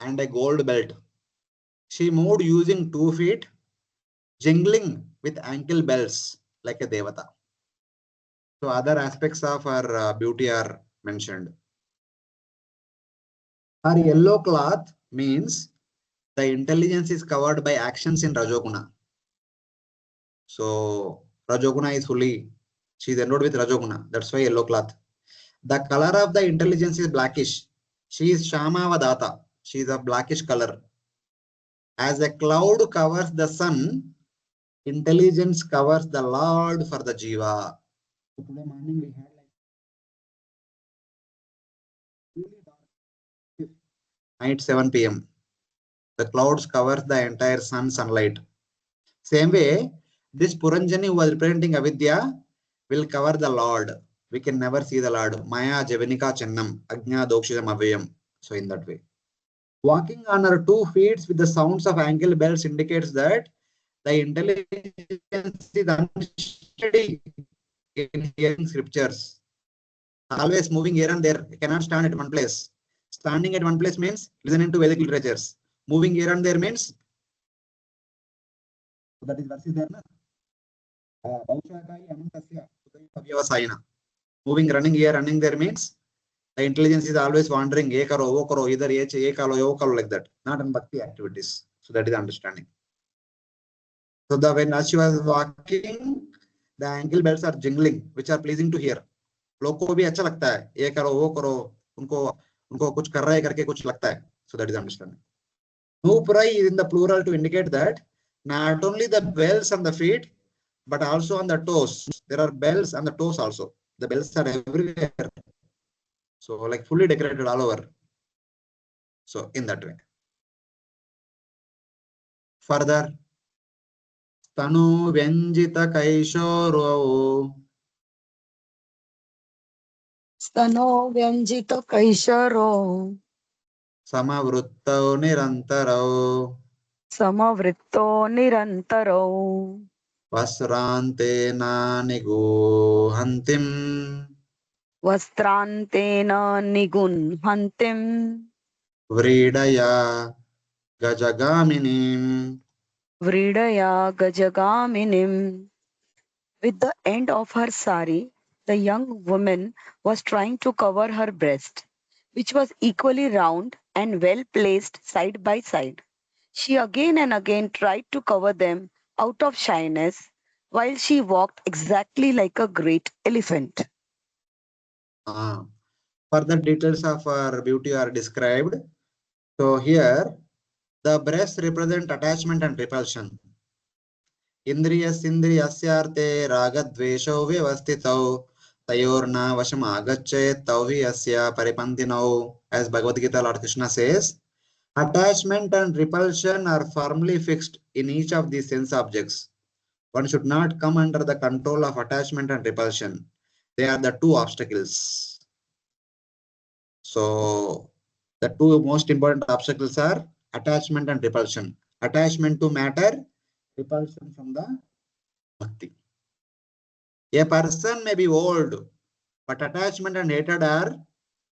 and a gold belt. She moved using 2 feet, jingling with ankle bells like a devata. So other aspects of her beauty are mentioned. Her yellow cloth means the intelligence is covered by actions in Rajoguna. So Rajoguna is fully, she is endowed with Rajoguna. That's why yellow cloth. The color of the intelligence is blackish. She is Shamavadata. She is of blackish color. As a cloud covers the sun, intelligence covers the Lord for the Jiva. So today morning we had like really dark night 7 p.m. The clouds covers the entire sunlight. Same way, this Puranjani who was representing Avidya will cover the Lord. We can never see the Lord. Maya Javanika Chennam, Agnya Dokshidam Avayam. So in that way. Walking on her 2 feet with the sounds of ankle bells indicates that the intelligence is unsteady in hearing scriptures. Always moving here and there, cannot stand at one place. Standing at one place means listening to Vedic literatures. Moving here and there means that is verse is there. Moving, running here, running there means the intelligence is always wandering. Ye karo, wo karo, either ye kalo, yo kalo, like that. Not in bhakti activities. So that is the understanding. So when as she was walking, the ankle bells are jingling, which are pleasing to hear. लोग को भी अच्छा लगता है. ये करो, वो करो, उनको कुछ कर रहा है करके कुछ लगता है. So that is the understanding. Nupurai is in the plural to indicate that not only the bells on the feet, but also on the toes. There are bells on the toes also. The bells are everywhere. So like fully decorated all over. So in that way. Further, Tanu Vyanjita Kaishoro. Stano Vyanjito Kaisharo. Samavruttau Nirantarau. Samavritto Nirantaro. Vasrantena Niguhantim. Vastrantena Nigun Hantim. Vridaya Gajagaminim. Vridaya Gajagaminim. With the end of her sari, the young woman was trying to cover her breast, which was equally round and well placed side by side. She again and again tried to cover them out of shyness, while she walked exactly like a great elephant. Further details of her beauty are described. So here, the breasts represent attachment and repulsion. Indriyasyarthe ragadvesho vyavastitau tayorna vashamagachet tauhi asya paripandinau. As Bhagavad Gita, Lord Krishna says, attachment and repulsion are firmly fixed in each of these sense objects. One should not come under the control of attachment and repulsion. They are the two obstacles. So the two most important obstacles are attachment and repulsion. Attachment to matter, repulsion from the bhakti. A person may be old, but attachment and hatred are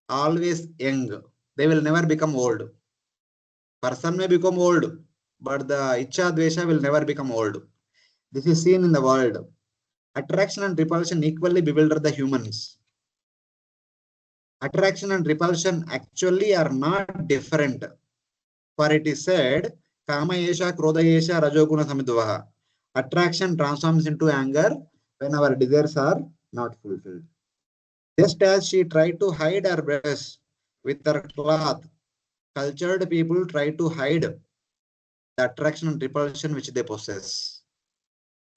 always young. They will never become old. Person may become old, but the Icha Dvesha will never become old. This is seen in the world. Attraction and repulsion equally bewilder the humans. Attraction and repulsion actually are not different. For it is said, Kama Yesha, Krodha Yesha, Rajoguna Samidvaha. Attraction transforms into anger when our desires are not fulfilled. Just as she tried to hide her breast with her cloth, cultured people try to hide the attraction and repulsion which they possess.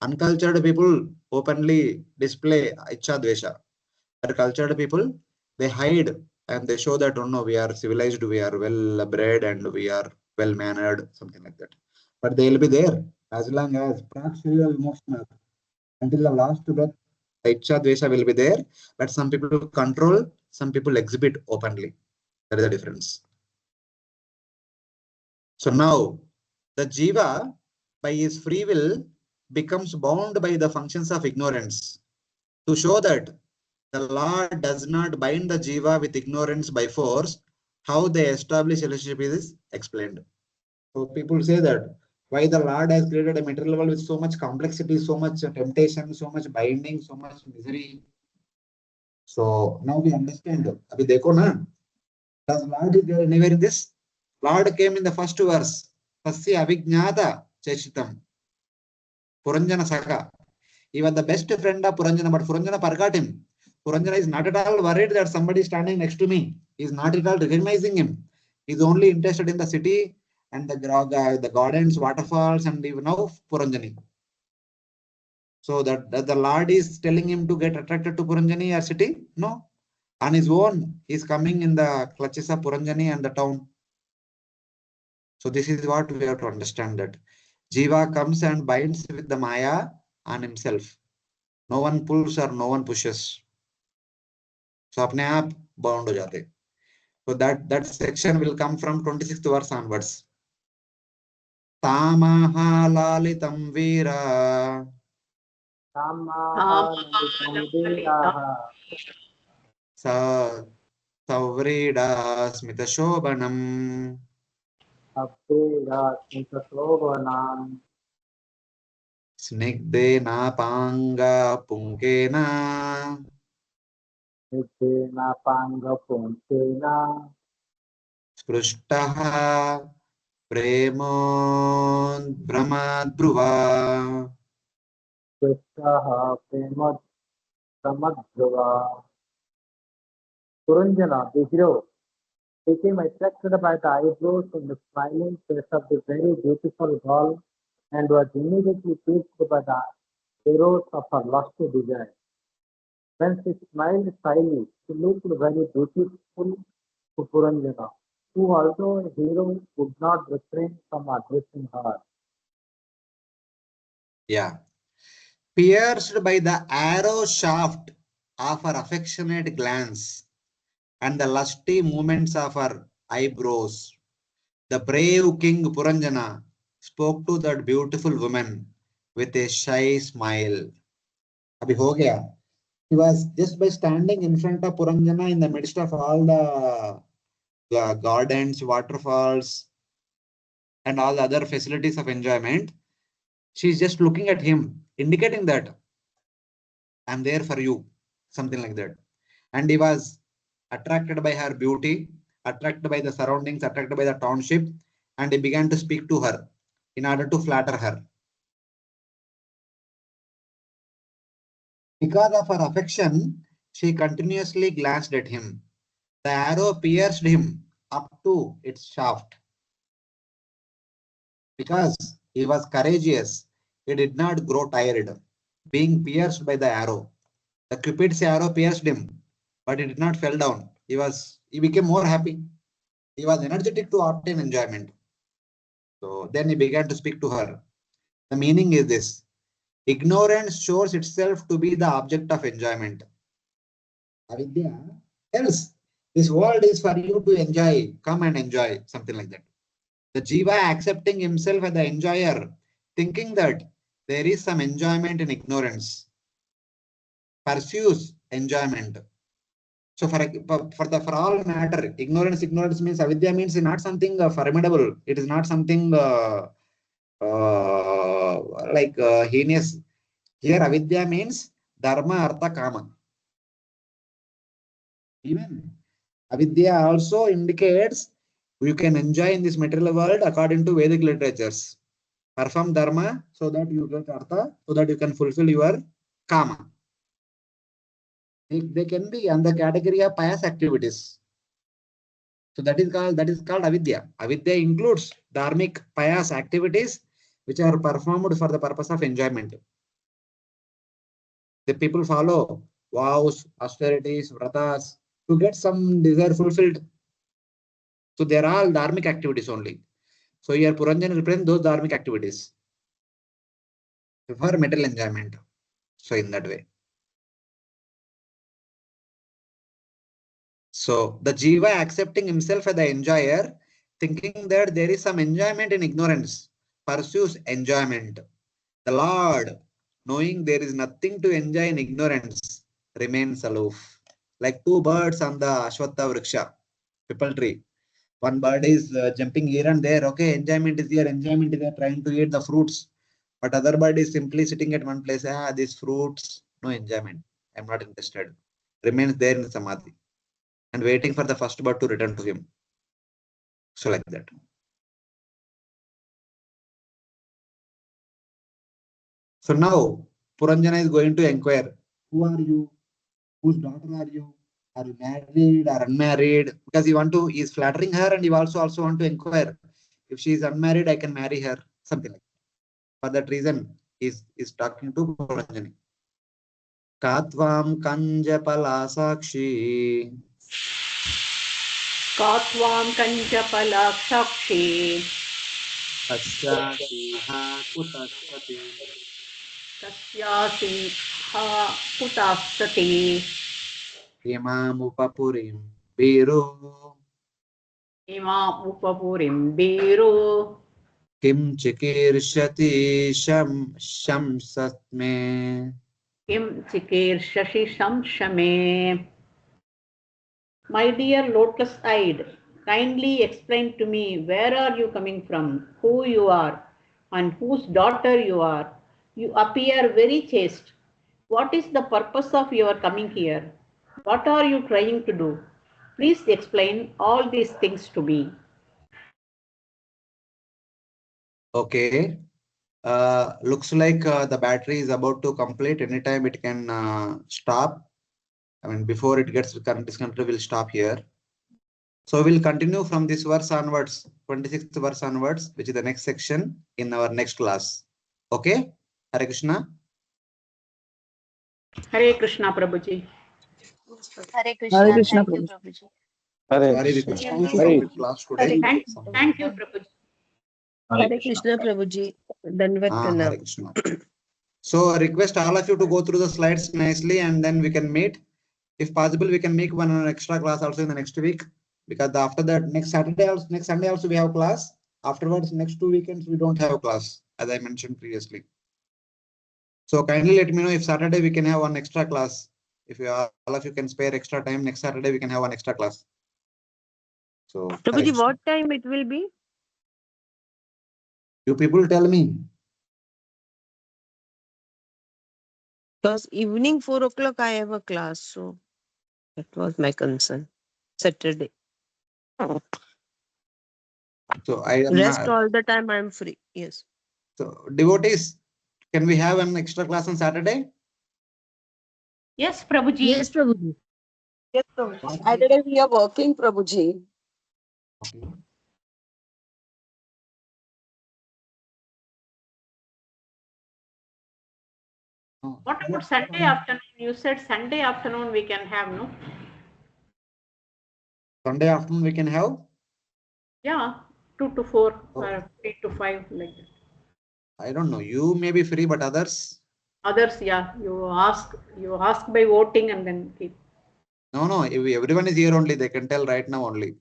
Uncultured people openly display icha dvesha. But cultured people, they hide and they show that, oh no, we are civilized, we are well bred, and we are well mannered, something like that. But they will be there as long as emotional until the last breath. The icha dvesha will be there, but some people control, some people exhibit openly. That is the difference. So now the jiva, by his free will, becomes bound by the functions of ignorance to show that the Lord does not bind the jiva with ignorance by force. How they establish relationship is explained. So people say that why the Lord has created a material world with so much complexity, so much temptation, so much binding, so much misery. So now we understand. Abhi dekho na, does Lord is there anywhere in this? Lord came in the first verse. Tasya avijnata chechitam. Puranjana Saka. He was the best friend of Puranjana, but Puranjana forgot him. Puranjana is not at all worried that somebody is standing next to me. He is not at all recognizing him. He is only interested in the city and the gardens, waterfalls, and even now Puranjani. So that the Lord is telling him to get attracted to Puranjani or city? No. On his own, he is coming in the clutches of Puranjani and the town. So this is what we have to understand, that Jiva comes and binds with the Maya on himself. No one pulls or no one pushes. So apne aap bound ho jate. So that section will come from 26th verse onwards. Tamaha lalitam veera sa savrida smita shobhanam snigde napanga punkena sprushtaha premon brahmad dhruva. Puranjana, the hero, became attracted by the eyebrows and the smiling face of the very beautiful girl and was immediately pierced by the arrows of her lusty desire. When she smiled shyly, she looked very beautiful to Puranjana, who, although a hero, could not refrain from addressing her. Yeah. Pierced by the arrow shaft of her affectionate glance and the lusty movements of her eyebrows, the brave King Puranjana spoke to that beautiful woman with a shy smile. Abhi ho gaya. He was just by standing in front of Puranjana in the midst of all the gardens, waterfalls, and all the other facilities of enjoyment. She's just looking at him, indicating that I'm there for you, something like that. And he was attracted by her beauty, attracted by the surroundings, attracted by the township, and he began to speak to her in order to flatter her. Because of her affection, she continuously glanced at him. The arrow pierced him up to its shaft. Because he was courageous, he did not grow tired, being pierced by the arrow. The Cupid's arrow pierced him, but he did not fall down. He became more happy. He was energetic to obtain enjoyment. So then he began to speak to her. The meaning is this: ignorance shows itself to be the object of enjoyment. Avidya tells this world is for you to enjoy. Come and enjoy, something like that. The jiva accepting himself as the enjoyer, thinking that there is some enjoyment in ignorance, pursues enjoyment. So for all matter, ignorance means avidya means not something formidable. It is not something heinous. Here avidya means dharma, artha, kama. Even avidya also indicates you can enjoy in this material world according to Vedic literatures. Perform dharma so that you get artha, so that you can fulfill your kama. They can be on the category of pious activities. So that is called avidya. Avidya includes dharmic pious activities which are performed for the purpose of enjoyment. The people follow vows, austerities, vratas to get some desire fulfilled. So they are all dharmic activities only. So here Puranjani represents those dharmic activities for material enjoyment. So in that way. So the jiva accepting himself as the enjoyer, thinking that there is some enjoyment in ignorance, pursues enjoyment. The Lord, knowing there is nothing to enjoy in ignorance, remains aloof. Like two birds on the Ashwatha Vriksha, pipal tree. One bird is jumping here and there. Okay, enjoyment is there, trying to eat the fruits. But other bird is simply sitting at one place. Ah, these fruits, no enjoyment. I'm not interested. Remains there in samadhi and waiting for the first bird to return to him. So like that. So now Puranjana is going to inquire, who are you? Whose daughter are you? Are you married or unmarried? Because he is flattering her, and he also want to inquire. If she is unmarried, I can marry her. Something like that. For that reason, is talking to Puranjani. Katvam Kanjapala Sakshi. Katvam Kanjapalakshakshi. Tasya Kutasati. Tasyasi ha kutasati. Imamupapurim Biru. Ima upapurim biru. Kim Chikirshati Shamsatme. Kim chikir shashi samshame. My dear lotus-eyed, kindly explain to me where are you coming from, who you are, and whose daughter you are. You appear very chaste. What is the purpose of your coming here? What are you trying to do? Please explain all these things to me. Okay. Looks like the battery is about to complete. Anytime it can stop. I mean, before it gets disconnected, we'll stop here. So we'll continue from this verse onwards, 26th verse onwards, which is the next section in our next class. Okay? Hare Krishna. Hare Krishna, Prabhuji. Hare Krishna. Thank you, Prabhuji. Prabhuji. Sorry, we could also complete class today. Thank you, Prabhuji. Hare Krishna Prabhuji. Dandavat Hare pranam. Krishna. So I request all of you to go through the slides nicely, and then we can meet. If possible, we can make one extra class also in the next week, because after that, next Sunday also we have class. Afterwards, next 2 weekends we don't have class, as I mentioned previously. So kindly let me know if Saturday we can have one extra class. If you all of you can spare extra time, next Saturday we can have one extra class. So Hare Prabhuji, Krishna. what time it will be? You people tell me. Because evening 4 o'clock I have a class, so that was my concern. Saturday. So I am Rest not. all the time I am free. Yes. So devotees, can we have an extra class on Saturday? Yes, Prabhuji. Yes, Prabhuji. Yes, Prabhuji. Saturday we are working, Prabhuji. Okay. What about Sunday afternoon? You said Sunday afternoon we can have, no? Sunday afternoon we can have? Yeah, 2 to 4 Oh. or 3 to 5 like that. I don't know. You may be free, but others? Others, yeah, you ask by voting and then keep. No. If everyone is here only, they can tell right now only.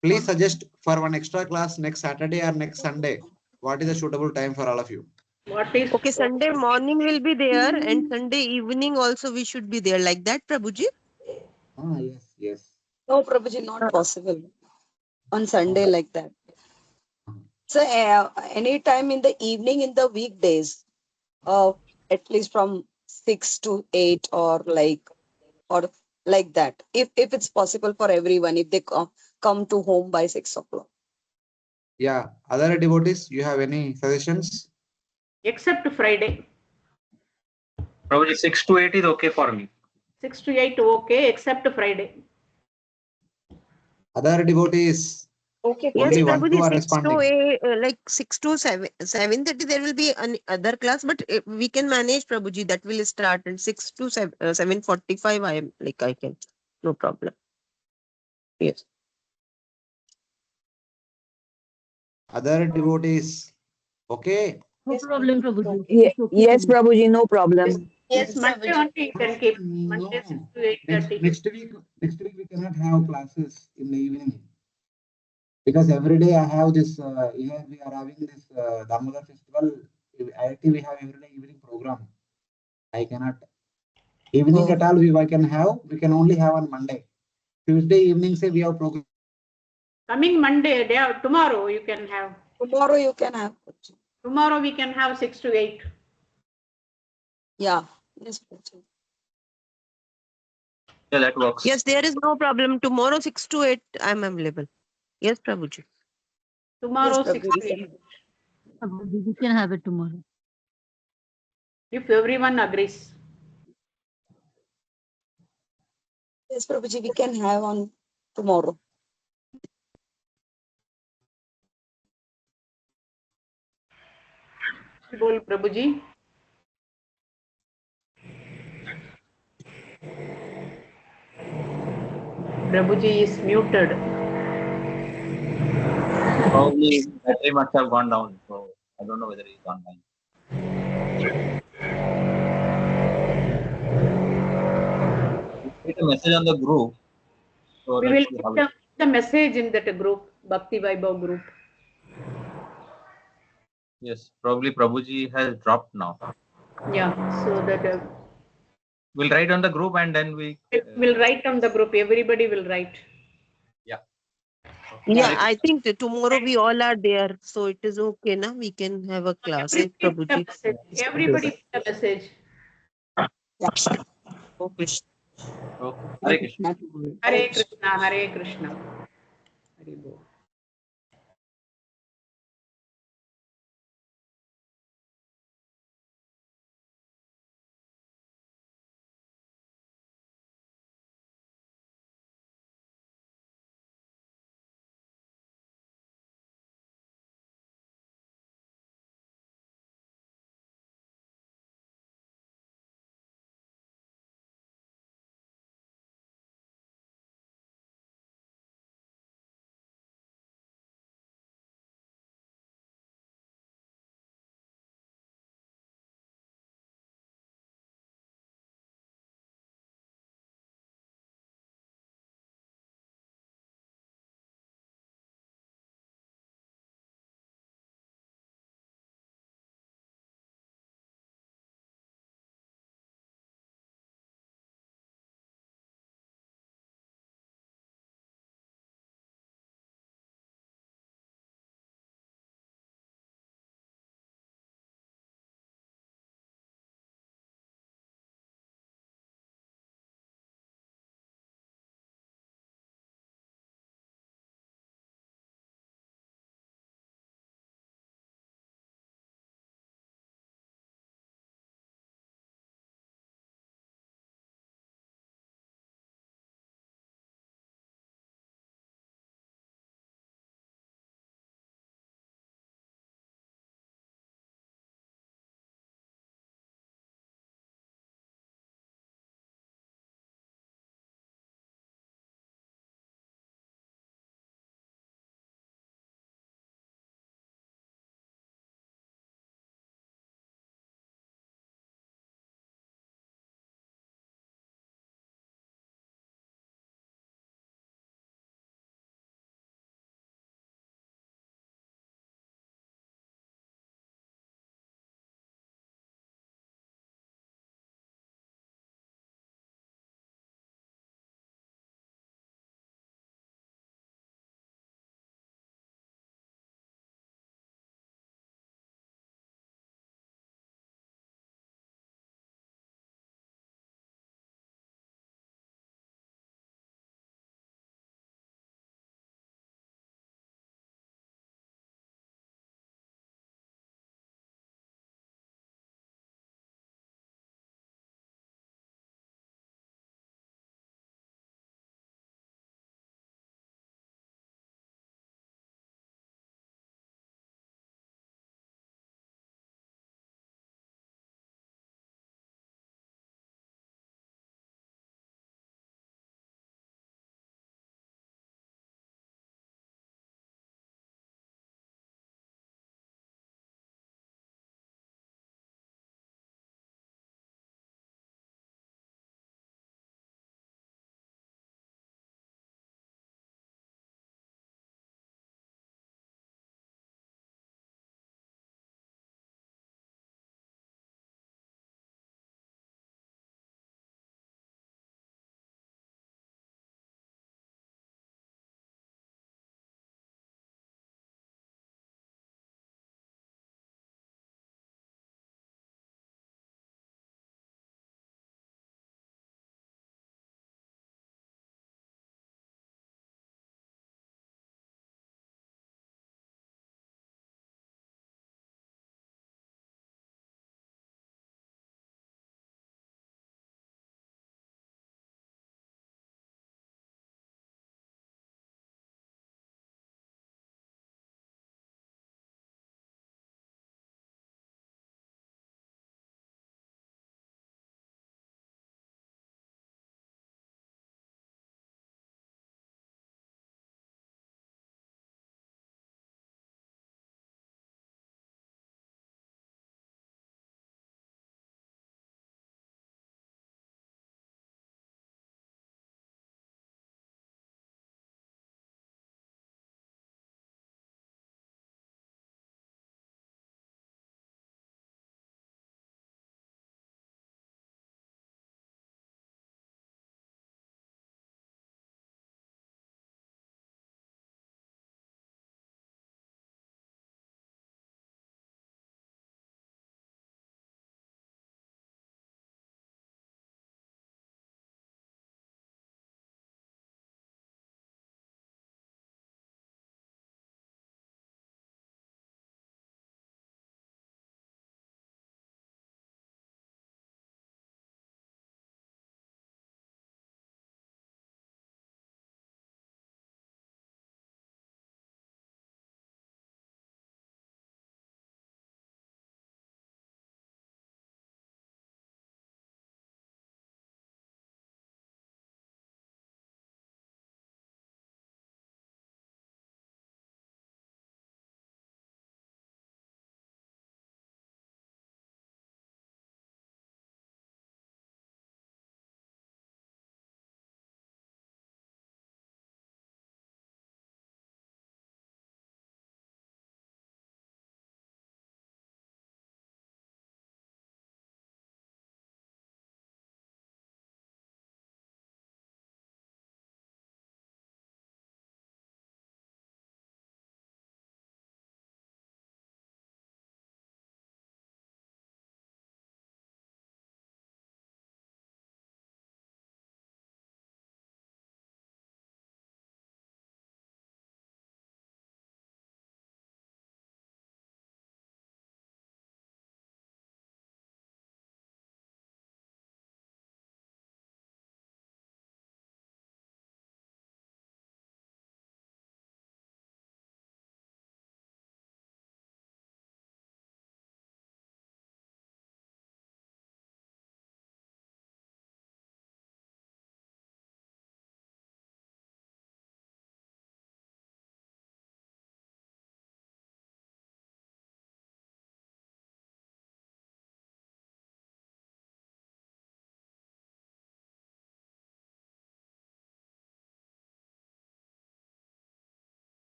Please suggest for one extra class next Saturday or next Sunday. What is a suitable time for all of you? What is Okay, Sunday morning will be there and Sunday evening also we should be there. Like that, Prabhuji? Ah, yes. No, Prabhuji, not possible on Sunday like that. Uh-huh. So any time in the evening in the weekdays, at least from 6 to 8 or like that. If it's possible for everyone, if they come to home by 6 o'clock. Yeah. Other devotees, you have any suggestions? except Friday? Prabhuji, 6 to 8 is okay for me. 6 to 8 okay, except Friday. Other devotees, Okay. Yes, only 1, 2 Prabhuji, are 6 to responding. 8, like 6 to 7, 7:30 there will be another class, but we can manage, Prabhuji. That will start at 6 to 7, 7:45. I am like I can, no problem. Yes. Other devotees, okay. No problem, Prabhuji. Yes, It's okay for yes, me. Prabhuji, no problem. Yes, Monday Prabhuji. only you can keep. No, Monday 6 to 8:30. next week we cannot have classes in the evening because every day I have this. Here we are having this Damodar festival. IIT we have every day evening program. I cannot evening Oh. at all. I can have. We can only have on Monday. Tuesday evening say we have program. Coming Monday, tomorrow you can have. Tomorrow you can have. Tomorrow we can have 6 to 8. Yeah. Yes. Prabhuji. Yeah, that works. Yes, there is no problem. Tomorrow 6 to 8 I am available. Yes, Prabhuji. Tomorrow Yes, 6 Prabhuji, to 8. Prabhuji, we can have it tomorrow. If everyone agrees. Yes, Prabhuji, we can have on tomorrow. Bol Prabhuji. Prabhuji is muted. Probably battery must have gone down, so I don't know whether he's online. Put a message on the group. So We let's will see put how it. the message in that group, Bhakti Vaibhav group. Yes, probably Prabhuji has dropped now. Yeah, so that We'll write on the group and then we. we'll write on the group. Everybody will write. Yeah. Yeah, I think that tomorrow we all are there, so it is okay, na? We can have a class, Everybody put the Prabhuji. message. Everybody put the message. Okay. Okay. Hare Krishna. Hare Krishna, Hare Krishna. Hare Bol.